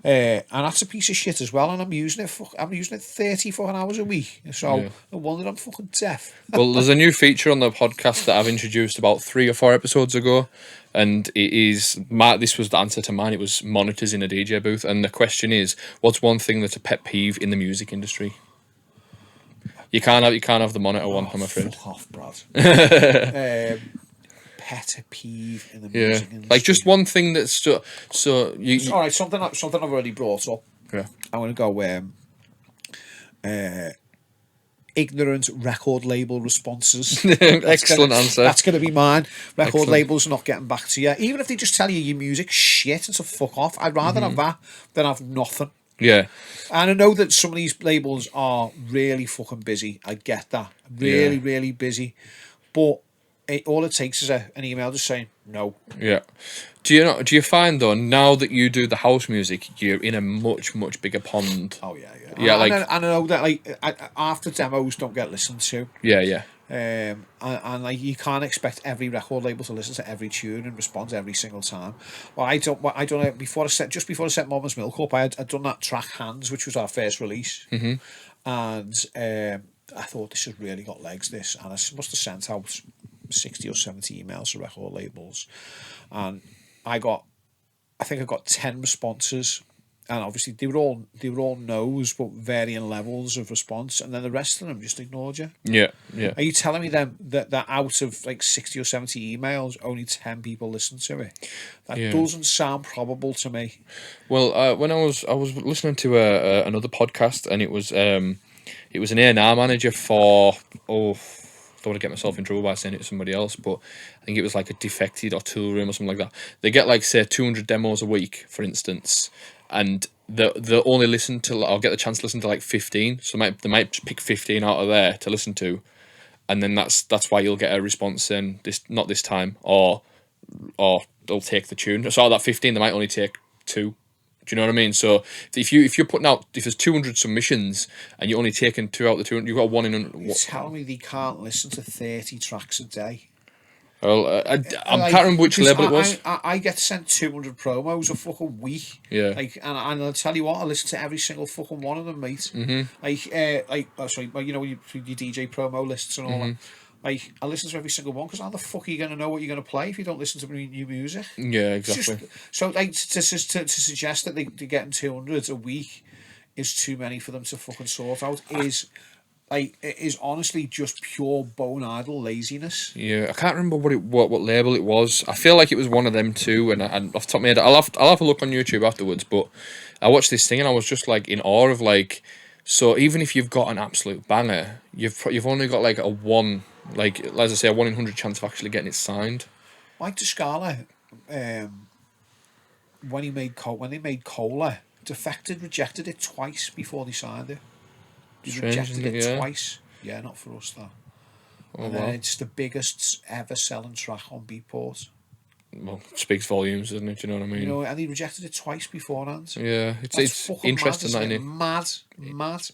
and that's a piece of shit as well. And I'm using it 30 fucking hours a week. So no wonder I'm fucking deaf. Well, there's a new feature on the podcast that I've introduced about 3 or 4 episodes ago, and it is this was the answer to mine. It was monitors in a DJ booth, and the question is, what's one thing that's a pet peeve in the music industry? You can't have the monitor one, I'm afraid. Fuck off, Brad. Pet peeve in the music industry. Like just one thing that's you. All right, something I've already brought up. Yeah. I'm gonna go ignorant record label responses. Excellent answer. That's gonna be mine. Record labels not getting back to you, even if they just tell you your music's shit and to fuck off. I'd rather have that than have nothing. Yeah. And I know that some of these labels are really fucking busy. I get that. Really busy. But all it takes is an email just saying no. Yeah. Do you find though, now that you do the house music, you're in a much much bigger pond? Oh yeah. Yeah, I know that like after demos don't get listened to. Yeah. And like you can't expect every record label to listen to every tune and respond every single time. Well, I don't know. Before I set Mama's Milk up, I had done that track Hands, which was our first release, and I thought this has really got legs. This, and I must have sent out 60 or 70 emails to record labels, and I think I got 10 responses. And obviously they were all no's, but varying levels of response, and then the rest of them just ignored you. Yeah. Are you telling me then that out of like 60 or 70 emails, only 10 people listened to it? That doesn't sound probable to me. Well, when I was listening to another podcast, and it was an A&R manager for I don't want to get myself in trouble by saying it to somebody else, but I think it was like a Defected or Tool Room or something like that. They get like say 200 demos a week, for instance. And they'll only listen to, I'll get the chance to listen to like 15, so they might pick 15 out of there to listen to, and then that's why you'll get a response saying not this time, or they'll take the tune. So out of that 15, they might only take 2. Do you know what I mean? So if you're putting out, if there's 200 submissions and you're only taking 2 out of the 200, you've got 1 in. You're telling me they can't listen to 30 tracks a day? Well, I can't remember which label it was. I get sent 200 promos a fucking week. Yeah. Like, and I'll tell you what, I listen to every single fucking one of them, mate. Like, you know, your DJ promo lists and all that. Like, I listen to every single one because how the fuck are you going to know what you're going to play if you don't listen to new music? Yeah, It's exactly. just, so like to suggest that they're getting 200 a week is too many for them to fucking sort out is like it is honestly just pure bone idle laziness. Yeah, I can't remember what label it was. I feel like it was one of them too. And off the top of my head, I'll have a look on YouTube afterwards. But I watched this thing and I was just like in awe of like. So even if you've got an absolute banger, you've only got like a one, like as I say, a 1 in 100 chance of actually getting it signed. Mike Descala, when they made Cola, Defected rejected it twice before they signed it. They Strange, rejected isn't it it? Yeah. twice. Yeah, not for us that. Oh And wow. then it's the biggest ever selling track on Beatport. Well, it speaks volumes, doesn't it? Do you know what I mean? You know, and he rejected it twice beforehand. Yeah, That's it's fucking interesting, mad, that, isn't innit? it? Mad.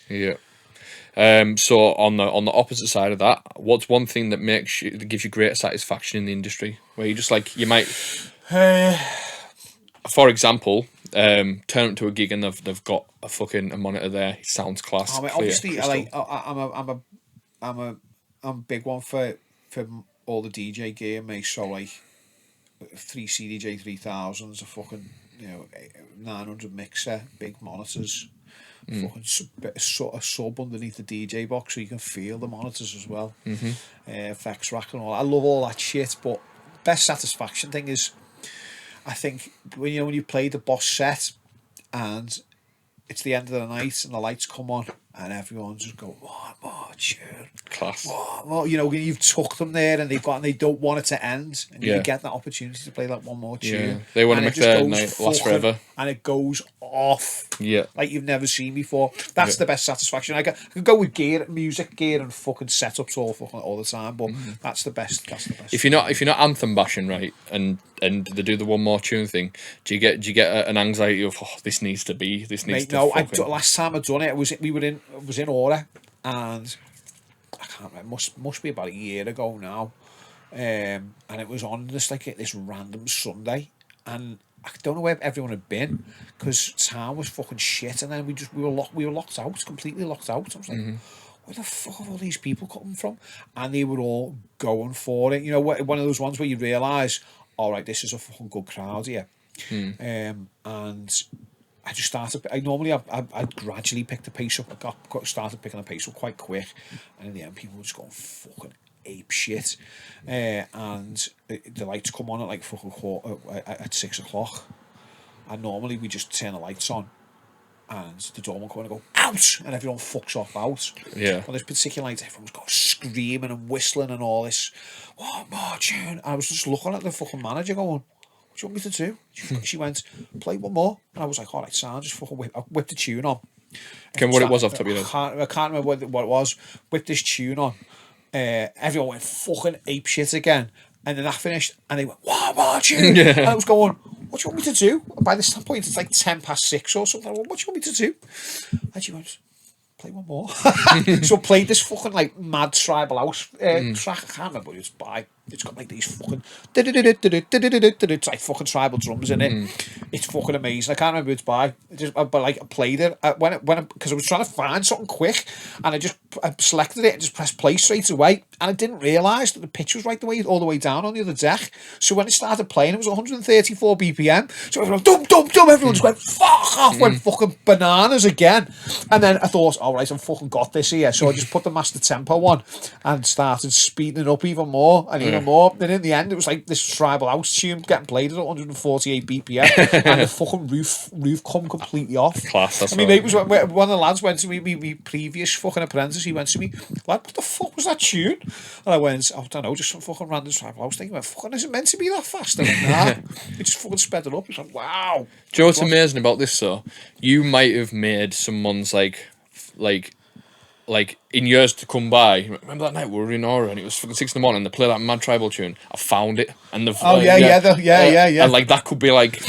Yeah. So on the opposite side of that, what's one thing that gives you greater satisfaction in the industry, where you just like you might, for example, turn up to a gig and they've got a monitor there. It sounds class. I mean, Clear, obviously, crystal. I'm a big one for all the DJ gear, mate. So like, 3 CDJ 3000s, a fucking 900 mixer, big monitors, fucking a sub underneath the DJ box so you can feel the monitors as well. Effects rack and all. I love all that shit, but best satisfaction thing is, I think when you play the boss set and it's the end of the night and the lights come on and everyone just go, one more tune, Class. one more. You've took them there and they don't want it to end, and you get that opportunity to play that one more tune. Yeah, they want to And it make just their goes night last fucking- forever. and it goes off. Yeah. Like you've never seen before. That's Yeah. the best satisfaction. I could go with music gear and fucking setups all the time, but that's the best. That's the best. If you're not anthem bashing, right, and they do the one more tune thing, do you get an anxiety of this needs to Mate, no, last time I done it, I was in Aura, and I can't remember. Must be about a year ago now, and it was on this random Sunday, and I don't know where everyone had been because town was fucking shit, and then we were locked out, completely locked out. I was like, where the fuck are all these people coming from? And they were all going for it. One of those ones where you realise, all right, this is a fucking good crowd here. And I just started. I gradually picked the pace up. I started picking the pace up quite quick, and in the end, people were just going fucking ape shit. And the lights come on at like fucking at 6 o'clock, and normally we just turn the lights on, and the doorman come in and go out, and everyone fucks off out. Yeah. On this particular night, everyone was going screaming and whistling and all this. What more tune? And I was just looking at the fucking manager going, what do you want me to do? She went, play one more. And I was like, all right, Sam, just fucking whip the tune on. What it was off the top of your head? I can't remember what it was. Whip this tune on. Everyone went fucking ape shit again. And then that finished, and they went, one more tune. Yeah. And I was going, what do you want me to do? And by this point, it's like 6:10 or something. I went, what do you want me to do? And she went, play one more. So I played this fucking like mad tribal house track. I can't remember what it was by. It's got like these fucking it's like fucking tribal drums in it. It's fucking amazing. I can't remember who it's by. But like I played it because I was trying to find something quick, and I selected it and just pressed play straight away. And I didn't realise that the pitch was all the way down on the other deck. So when it started playing, it was 134 BPM. So everyone dum dum dum. Everyone just went fuck off, went fucking bananas again. And then I thought, all right, I've fucking got this here. So I just put the master tempo on and started speeding it up even more and even more. Then in the end, it was like this tribal house tune getting played at 148 BPM, and the fucking roof come completely off. Class. That's I mean, mate, was one of the lads went to me previous fucking apprentice. He went to me, lad, what the fuck was that tune? And I went, I don't know, just some fucking random tribal house thing. He went, fucking, is it meant to be that fast? I went, nah. It just fucking sped it up. He's like, wow. Do you know what's amazing about this though? You might have made someone's like in years to come by. Remember that night we were in Aura and it was fucking 6 a.m. and they play that mad tribal tune. I found it and the yeah. And like that could be like,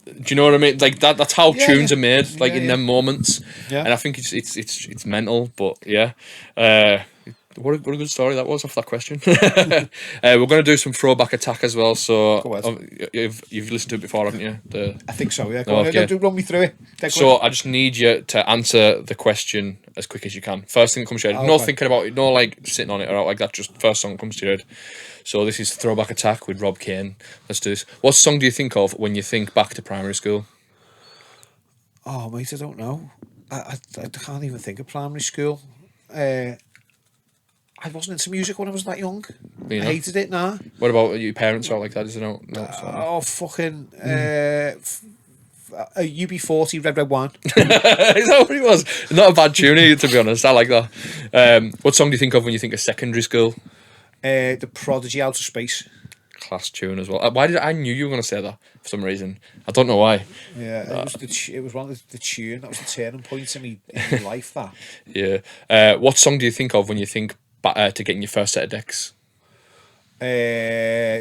do you know what I mean? Like that's how tunes are made, like in them moments. Yeah. And I think it's mental, but yeah. What a good story that was off that question. We're going to do some Throwback Attack as well. So Go ahead. you've listened to it before, haven't you? I think so, yeah. Go on, Okay. run me through it. So I just need you to answer the question as quick as you can. First thing that comes to your head. No thinking about it, no like sitting on it or out like that. Just first song that comes to your head. So this is Throwback Attack with Rob Cain. Let's do this. What song do you think of when you think back to primary school? Oh, mate, I don't know. I can't even think of primary school. I wasn't into music when I was that young. I hated it, nah. What about your parents or like that? Is there no Oh, fucking... UB40, Red Red Wine. Is that what it was? Not a bad tune either, to be honest. I like that. What song do you think of when you think of secondary school? The Prodigy, Outer Space. Class tune as well. Why did I knew you were going to say that for some reason? I don't know why. Yeah, it was one of the tune that was the turning point in my life. That. Yeah. What song do you think of when you think to getting your first set of decks?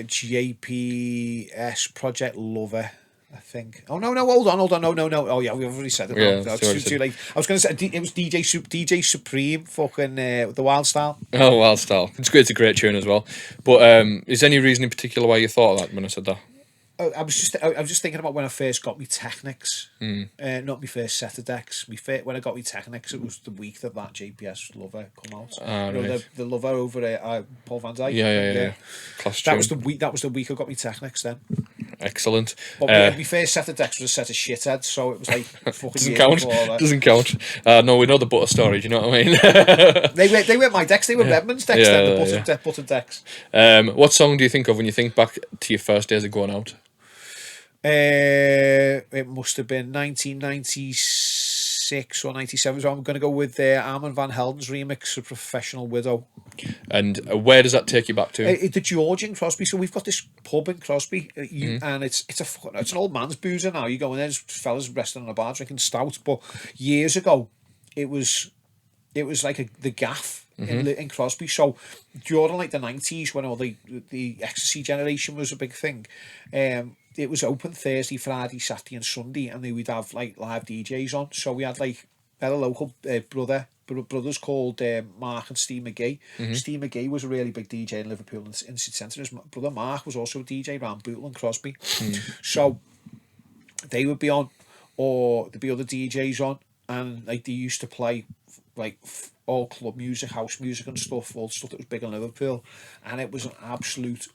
JPS Project Lover, I think. Oh no, hold on, no. Oh yeah, we've already said it. Yeah, no, it's too late. I was going to say it was DJ Supreme, fucking the Wild Style. Oh, Wild Style. It's good. It's a great tune as well. But is there any reason in particular why you thought of that when I said that? I was just thinking about when I first got my Technics, not my first set of decks. When I got my Technics, it was the week that JPS Lover come out. Right. the Lover over Paul Van Dyke. Yeah. Class That tune. was the week. That was the week I got my Technics then. Excellent. But my first set of decks was a set of shitheads, so it was like fucking. Doesn't count. Doesn't count. No, we know the butter story. Do you know what I mean? They weren't my decks. They were Redmond's decks. The buttered decks. What song do you think of when you think back to your first days of going out? It must have been 1996 or 97. So I'm going to go with Armand Van Helden's remix of Professional Widow. And where does that take you back to? The George in Crosby. So we've got this pub in Crosby, and it's an old man's boozer now. You go in there, there's fellas resting on a bar drinking stout. But years ago, it was like the gaff in Crosby. So during like the 90s, when all the ecstasy generation was a big thing, it was open Thursday, Friday, Saturday and Sunday, and we'd have like live DJs on. So we had a local brothers called Mark and Steve McGee. Steve McGee was a really big DJ in Liverpool in City Centre. His brother Mark was also a DJ around Bootle and Crosby. So they would be on, or there'd be other DJs on, and like they used to play like all club music, house music and stuff, all stuff that was big in Liverpool, and it was an absolute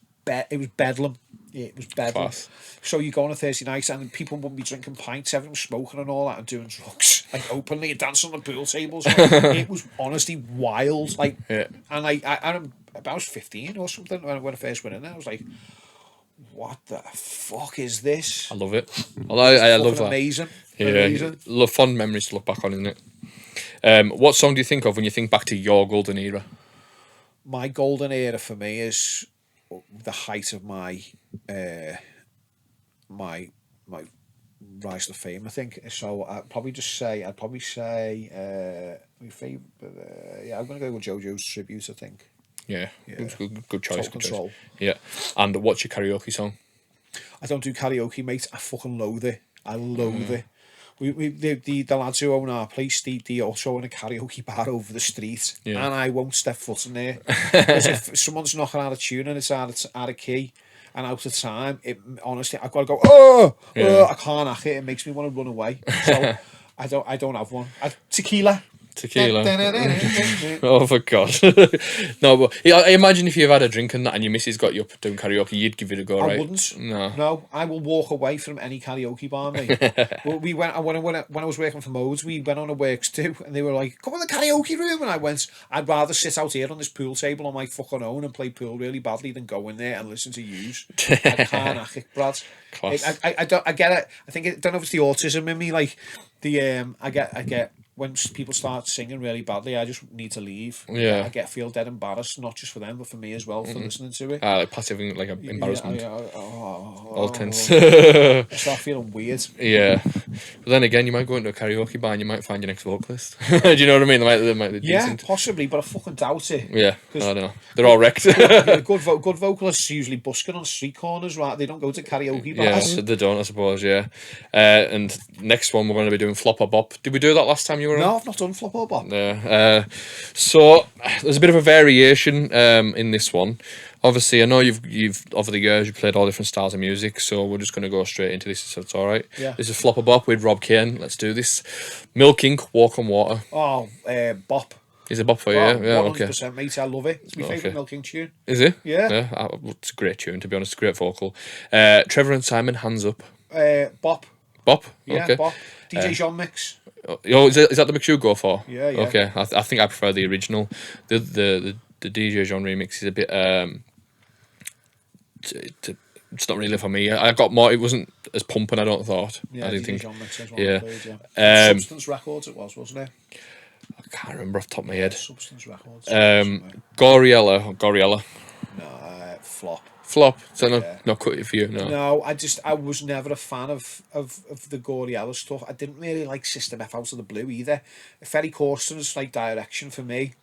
it was bedlam. It was bedlam. Class. So you go on a Thursday night and people wouldn't be drinking pints, everyone was smoking and all that and doing drugs, like openly, dancing on the pool tables. It was honestly wild. Like, and I was 15 or something when I first went in there. I was like, what the fuck is this? I love it. I love that. Amazing. Yeah, amazing. Love fond memories to look back on, isn't it? What song do you think of when you think back to your golden era? My golden era for me is the height of my my rise to fame, I think. So I'd probably say my favourite. I'm gonna go with JoJo's Tribute, I think. Yeah. Good choice. Total Control. Yeah. And what's your karaoke song? I don't do karaoke, mate. I fucking loathe it. I loathe it. The lads who own our place, they also own a karaoke bar over the street, and I won't step foot in there. Because if someone's knocking out a tune and it's out of key and out of time, honestly, I've got to go, I can't hack it. It makes me want to run away. So I don't have one. Tequila. Oh, for God. No, but I imagine if you've had a drink and that and your missus got you up doing karaoke, you'd give it a go, right? I wouldn't. No, I will walk away from any karaoke bar, mate. We went when I was working for Modes, we went on a works too, and they were like, "Come in the karaoke room," and I went, "I'd rather sit out here on this pool table on my fucking own and play pool really badly than go in there and listen to yous." I can't hack it, Brad. Class. I get it. I think don't know if it's the autism in me, like I get. When people start singing really badly, I just need to leave. Yeah. I feel dead embarrassed, not just for them, but for me as well, for listening to it. Like passive, like embarrassment. All tense. I start feeling weird. Yeah. But then again, you might go into a karaoke bar and you might find your next vocalist. Do you know what I mean? They might be Yeah, decent. possibly, but I fucking doubt it. Yeah, I don't know. They're all wrecked. Good vocalists usually busking on street corners, right? They don't go to karaoke bars. Yeah, they don't, I suppose. Yeah. And next one we're going to be doing Flop or Bop. Did we do that last time you were on? No, I've not done Flop or Bop. Yeah. So there's a bit of a variation in this one. Obviously, I know you've over the years you've played all different styles of music, so we're just going to go straight into this, so it's all right. Yeah. This is Flop or Bop with Rob Cain. Let's do this. Milk Inc. Walk on Water. Oh, Bop. Is it Bop for you? Oh, Yeah, okay. 100%, mate. I love it. It's my favourite Milking tune. Is it? Yeah. It's a great tune, to be honest. Great vocal. Trevor and Simon, Hands Up. Bop. Bop? Yeah, Okay. Bop. DJ Jean mix. Oh, is that the mix you go for? Yeah. Okay, I think I prefer the original. The DJ Jean remix is a bit it's not really for me. I got more. It wasn't as pumping. I don't thought. Yeah, I didn't DJ think. Jean mix is one Yeah. I played, yeah. Substance Records it was, wasn't it? I can't remember off the top of my head. Substance Records. Goriella. No, Flop. Flop. Is that Yeah. not cut it for you? No. No, I was never a fan of the Goriella stuff. I didn't really like System F Out of the Blue either. Ferry Corsten's like direction for me.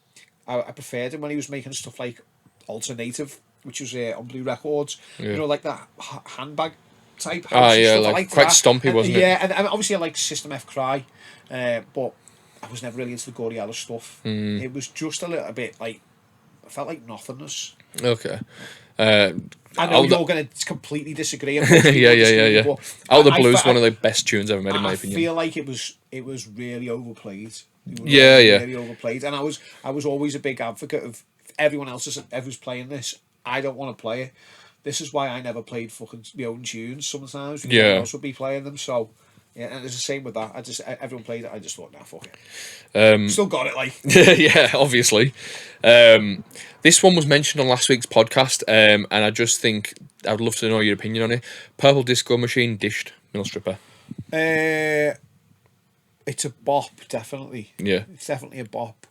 I preferred him when he was making stuff like Alternative, which was on Blue Records. Yeah. You know, like that handbag type. Ah, house and yeah, stuff. I like liked quite that. stompy, And, wasn't it? Yeah, and obviously I like System F Cry, but I was never really into the Goriella stuff. It was just a little bit like, I felt like nothingness. Okay. I know you're going to completely disagree. Yeah. But Out of the I- Blue's I- one of the best tunes ever made, in my I opinion. feel like it was really overplayed. It was Yeah. really overplayed, and I was always a big advocate of if everyone else is everyone's playing this. I don't want to play it. This is why I never played fucking my own tunes. Sometimes because everyone else would be playing them. So yeah, and it's the same with that. Everyone played it. I just thought, nah, fuck it. Still got it, like. Yeah, obviously. This one was mentioned on last week's podcast, and I just think I'd love to know your opinion on it. Purple Disco Machine, Dished, Mill Stripper. It's a bop, definitely. Yeah. It's definitely a bop.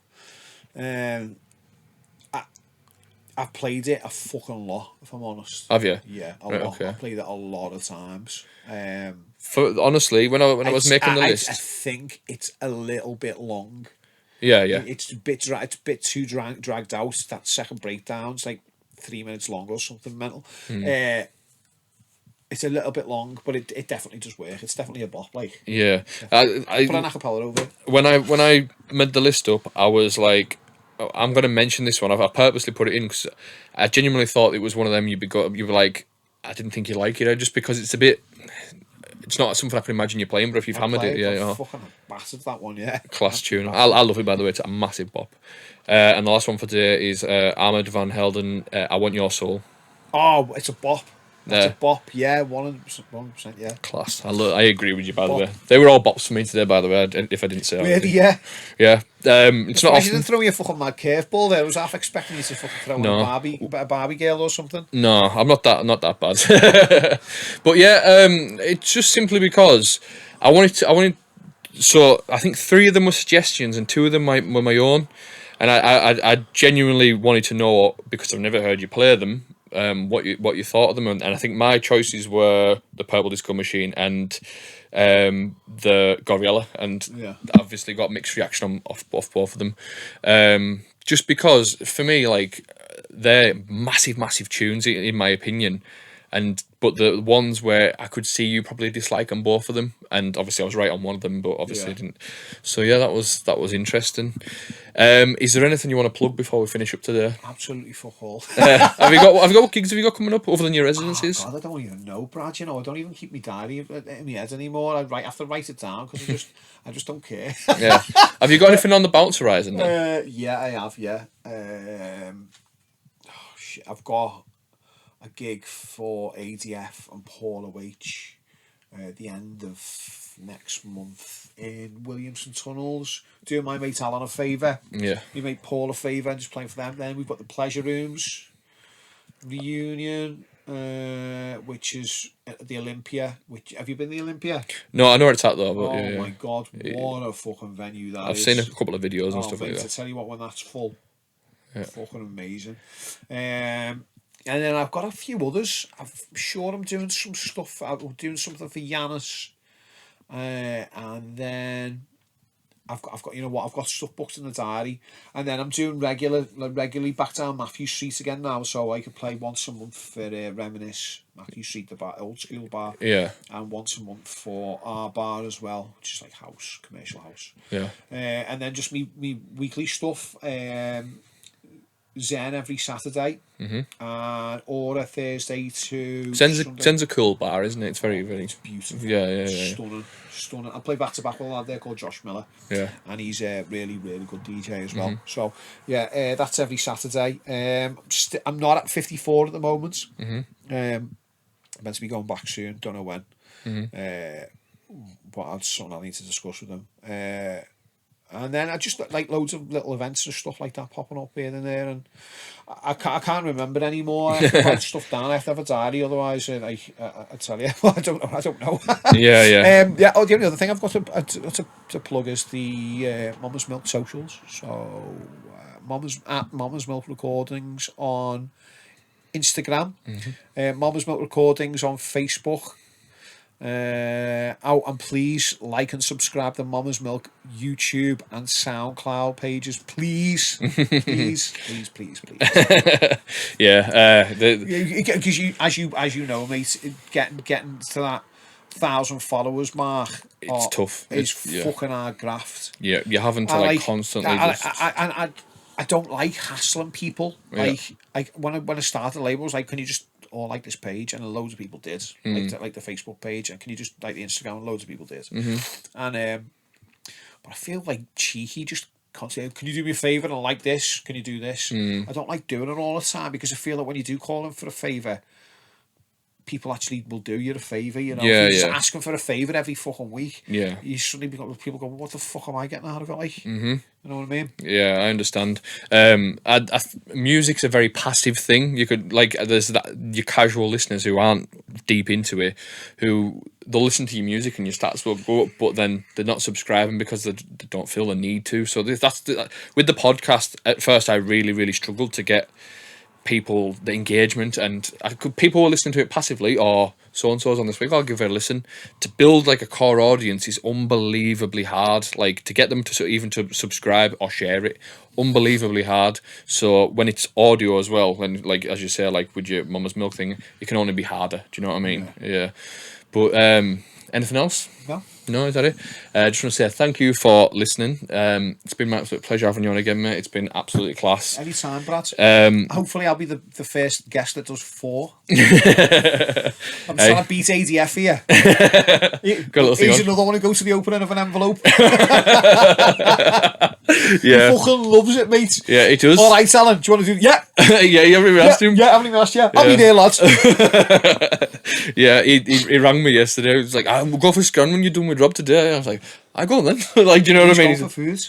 I've played it a fucking lot, if I'm honest. Have you? Yeah, a Right, lot. okay. I played it a lot of times. Honestly, when I was making the I list, think it's a little bit long. yeah. It's a bit too dragged out. That second breakdown's like 3 minutes long or something mental. It's a little bit long, but it definitely does work. It's definitely a bop. Like, Yeah. put an acapella over it. When I made the list up, I was like, oh, I'm going to mention this one. I purposely put it in because I genuinely thought it was one of them you were like, I didn't think you like it, just because it's a bit. It's not something I can imagine you playing, but if you've hammered it, yeah, Fucking battered that one, yeah. class tune. I love it, by the way. It's a massive bop. And the last one for today is Ahmed Van Helden, I Want Your Soul. Oh, it's a bop. That's Yeah. a bop, yeah, 100%, yeah. Class. I agree with you, by the way. They were all bops for me today, by the way, if I didn't say Really, already. yeah. Yeah. It's not You often. didn't throw me a fucking mad curveball there. I was half expecting you to fucking throw in a Barbie girl or something. No, I'm not that bad. But yeah, it's just simply because I wanted. So I think 3 of them were suggestions and 2 of them were my own, and I genuinely wanted to know, because I've never heard you play them, what you thought of them, and I think my choices were the Purple Disco Machine and the Goriella, and obviously got mixed reaction off both of them, just because for me, like, they're massive tunes in my opinion, but the ones where I could see you probably dislike on both of them, and obviously I was right on one of them, but obviously I didn't. So yeah, that was interesting. Is there anything you want to plug before we finish up today? Absolutely fuck all. Have you got what gigs have you got coming up other than your residencies? Oh God, I don't even know, Brad. You know, I don't even keep my diary in my head anymore. I have to write it down because I just don't care. Yeah. Have you got anything on the Bounce horizon then? Yeah, I have. Yeah. Shit, I've got a gig for ADF and Paul OH at the end of next month in Williamson Tunnels, doing my mate Alan a favour. Yeah. We mate Paul a favour and just playing for them. Then we've got the Pleasure Rooms reunion, which is at the Olympia. Have you been to the Olympia? No, I know where it's at though. But Oh my God, what a fucking venue that I've is. seen a couple of videos and stuff mate, like I that. tell you what, when that's full, fucking amazing. And then I've got a few others. I'm sure I'm doing some stuff. I'm doing something for Yanis and then I've got, you know what, I've got stuff booked in the diary, and then I'm doing regularly back down Matthew Street again now, so I could play once a month for Reminisce, Matthew Street, the bar, old school bar, Yeah. and once a month for our bar as well, which is like house, commercial house. Yeah. And then just me weekly stuff. Zen every Saturday, and Aura Thursday to Sunday. Zen's a cool bar, isn't it? It's very, very Beautiful. Yeah. Stunning. I play back to back with a lad there called Josh Miller. Yeah. And he's a really, really good DJ as well. So yeah, that's every Saturday. I'm not at 54 at the moment. I'm meant to be going back soon. Don't know when. But that's something I need to discuss with them. And then I just like loads of little events and stuff like that popping up here and there, and I can't remember anymore. I have to write stuff down. I have to have a diary, otherwise, I tell you, I don't know. Yeah. Oh, the only other thing I've got to plug is the Mama's Milk socials. So Mama's Milk Recordings on Instagram, Mama's Milk Recordings on Facebook. And please like and subscribe to Mama's Milk YouTube and SoundCloud pages, please. please. Yeah. Because as you know, mate, getting to that 1,000 followers mark, It's tough. It's fucking hard graft. Yeah, you're having to like constantly. I don't like hassling people. Like when I started the label, I was like, can you just all like this page? And loads of people did. Like the Facebook page, and can you just like the Instagram? And loads of people did. And but I feel like cheeky, just constantly, can you do me a favour and like this? Can you do this? I don't like doing it all the time, because I feel that when you do call them for a favour, people actually will do you a favour, you know. Yeah, if you just ask them for a favour every fucking week, yeah, you suddenly become people go, what the fuck am I getting out of it? Like, you know what I mean? Yeah, I understand. Music's a very passive thing. You could like, there's your casual listeners who aren't deep into it, who they'll listen to your music and your stats will go up, but then they're not subscribing because they don't feel the need to. So with the podcast, at first I really struggled to get people the engagement, and people were listening to it passively, or so and so's on this week, I'll give it a listen. To build like a core audience is unbelievably hard, like to get them to even to subscribe or share it, unbelievably hard. So when it's audio as well, when like as you say, like with your Mama's Milk thing, it can only be harder. Do you know what I mean? Yeah. But anything else? No, is that it? I just want to say thank you for listening. It's been my absolute pleasure having you on again, mate. It's been absolutely class. Anytime, Brad. Hopefully I'll be the first guest that does 4. I'm trying to beat ADF here. He's another one who goes to the opening of an envelope. Yeah. He fucking loves it, mate. Yeah, he does. Alright, Alan, do you want to do... Yeah. Yeah, you haven't even asked him. Yeah, I haven't even asked you. I'll be there, lads. Yeah, he rang me yesterday. He was like, we'll go for a scan when you're done with Rob today. I was like, I go on then. Like, do you know what I mean? He's going for food.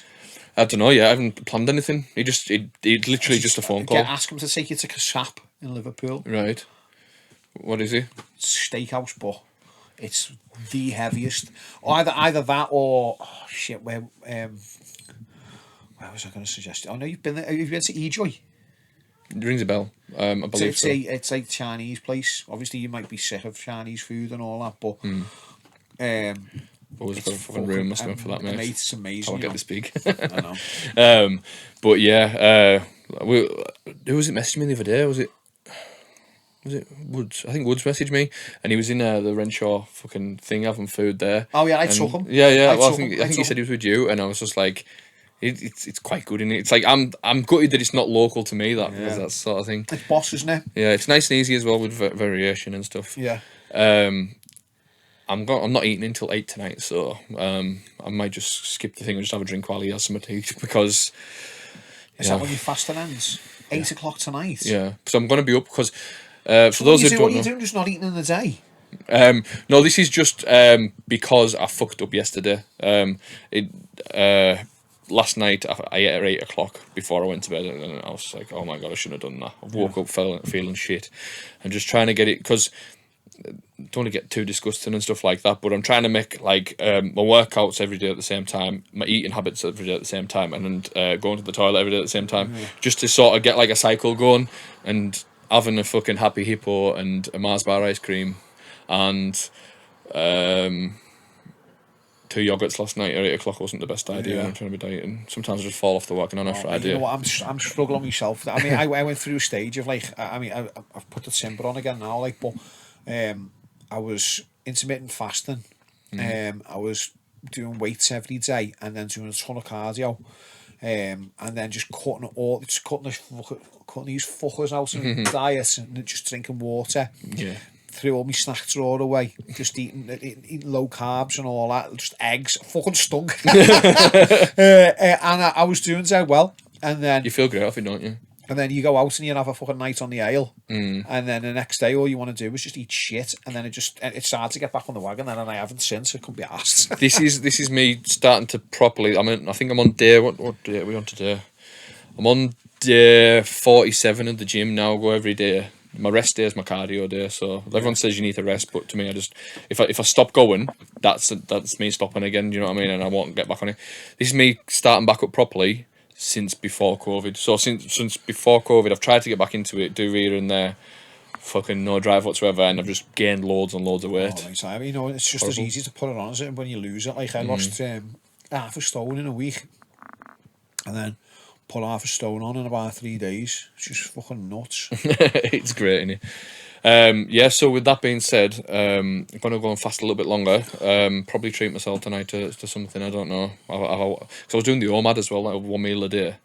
I don't know yet. I haven't planned anything. He literally just a phone call. Ask him to take you to Casap in Liverpool. Right. What is he? Steakhouse, but it's the heaviest. Either that or where was I going to suggest? Oh no, you've been there. You've been to Ejoy. It rings a bell. I believe so. It's a Chinese place. Obviously, you might be sick of Chinese food and all that, but always got a fucking room must have been for that, mate. It's amazing. I'll get to speak. I know. But yeah, who was it messaging me the other day? Was it Woods? I think Woods messaged me, and he was in the Renshaw fucking thing having food there. Oh yeah, I took him. Yeah. I think he said he was with you, and I was just like, it's quite good, isn't it? It's like I'm gutted that it's not local to me, that sort of thing. It's boss, isn't it? Yeah, it's nice and easy as well with variation and stuff. Yeah. I'm not eating until 8 tonight, so I might just skip the thing and just have a drink while he has some tea, because is that when your fasting ends? 8 o'clock tonight. Yeah, so I'm going to be up because for those who don't know, what are you doing? Just not eating in the day? No, this is just because I fucked up yesterday. Last night I ate at 8 o'clock before I went to bed, and I was like, oh my god, I shouldn't have done that. I woke up feeling shit, and just trying to get it, because don't want to get too disgusting and stuff like that, but I'm trying to make like my workouts every day at the same time, my eating habits every day at the same time, and going to the toilet every day at the same time, just to sort of get like a cycle going, and having a fucking Happy Hippo and a Mars bar ice cream, and 2 yogurts last night at 8 o'clock wasn't the best idea when I'm trying to be dieting. Sometimes I just fall off the wagon on a Friday. You know what, I'm struggling myself. I mean, I went through a stage of like, I've put the timber on again now, like, but I was intermittent fasting. I was doing weights every day and then doing a ton of cardio. And then just cutting these fuckers out of diet and just drinking water. Yeah. Threw all my snack drawer away, just eating low carbs and all that, just eggs, fucking stunk. And I was doing so well. And then you feel great off it, don't you? And then you go out and you have a fucking night on the ale. And then the next day, all you want to do is just eat shit. And then it's hard to get back on the wagon. And I haven't since. It couldn't be asked. This is me starting to properly. I think I'm on day. What day are we on today? I'm on day 47 at the gym now. I go every day. My rest day is my cardio day. So everyone says you need to rest, but to me, if I stop going, that's me stopping again. Do you know what I mean? And I won't get back on it. This is me starting back up properly since before COVID. So since before COVID, I've tried to get back into it, do here and there, fucking no drive whatsoever, and I've just gained loads and loads of weight. I mean, it's just horrible. As easy to put it on as it when you lose it. Like I lost half a stone in a week, and then put half a stone on in about 3 days. It's just fucking nuts. It's great, isn't it? So with that being said, I'm going to go and fast a little bit longer. Probably treat myself tonight to something, I don't know. Because I was doing the OMAD as well, like 1 meal a day.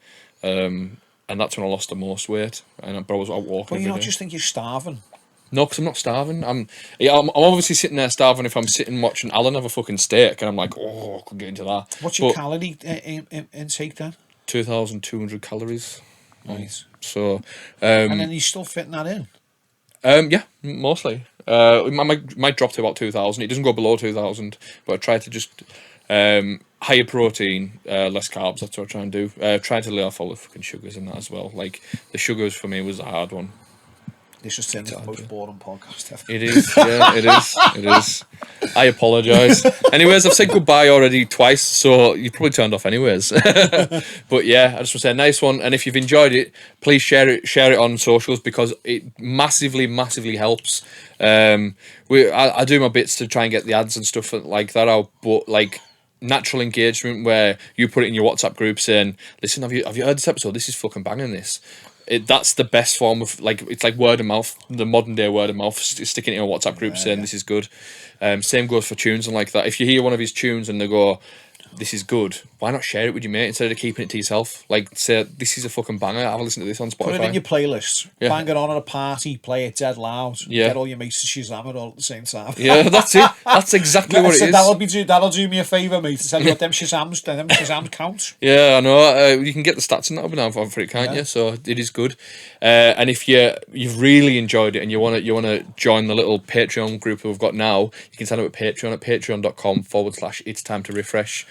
And that's when I lost the most weight. And I was out walking. But you don't just think you're starving? No, because I'm not starving. I'm obviously sitting there starving if I'm sitting watching Alan have a fucking steak. And I'm like, oh, I could get into that. What's your calorie intake then? 2,200 calories. Right. So, and then you're still fitting that in? Yeah, mostly. It might drop to about 2,000. It doesn't go below 2,000, but I try to just higher protein, less carbs. That's what I try and do. Try to lay off all the fucking sugars and that as well. Like the sugars for me was a hard one. This just turned into the most boring podcast ever. It is, yeah, it is. I apologise. Anyways, I've said goodbye already twice, so you probably turned off anyways. But yeah, I just want to say a nice one. And if you've enjoyed it, please share it on socials because it massively helps. I do my bits to try and get the ads and stuff like that out, but like natural engagement where you put it in your WhatsApp group saying, listen, have you heard this episode? This is fucking banging this. That's the best form of, like, it's like word of mouth, the modern day word of mouth, sticking it in a WhatsApp group saying this is good. Same goes for tunes and like that. If you hear one of his tunes and they go, this is good, why not share it with your mate instead of keeping it to yourself? Like, say, this is a fucking banger, have a listen to this on Spotify. Put it in your playlist, bang it on at a party, play it dead loud, get all your mates to Shazam it all at the same time. Yeah, that's it. That's exactly what it is. That'll do me a favour, mate, to tell you what them Shazams count. Yeah, I know. You can get the stats in that now for it, can't you? So it is good. And if you've really enjoyed it and you want to join the little Patreon group that we've got now, you can sign up at Patreon at patreon.com/itstimetoriffresh.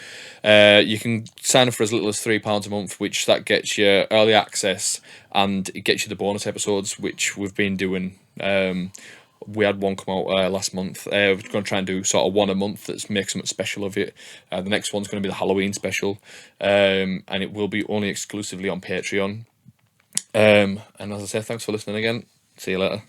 You can sign up for as little as £3 a month, which that gets you early access and it gets you the bonus episodes, which we've been doing. We had one come out last month. We're going to try and do sort of one a month that's make something special of it. The next one's going to be the Halloween special, and it will be only exclusively on Patreon. And as I say, thanks for listening again. See you later.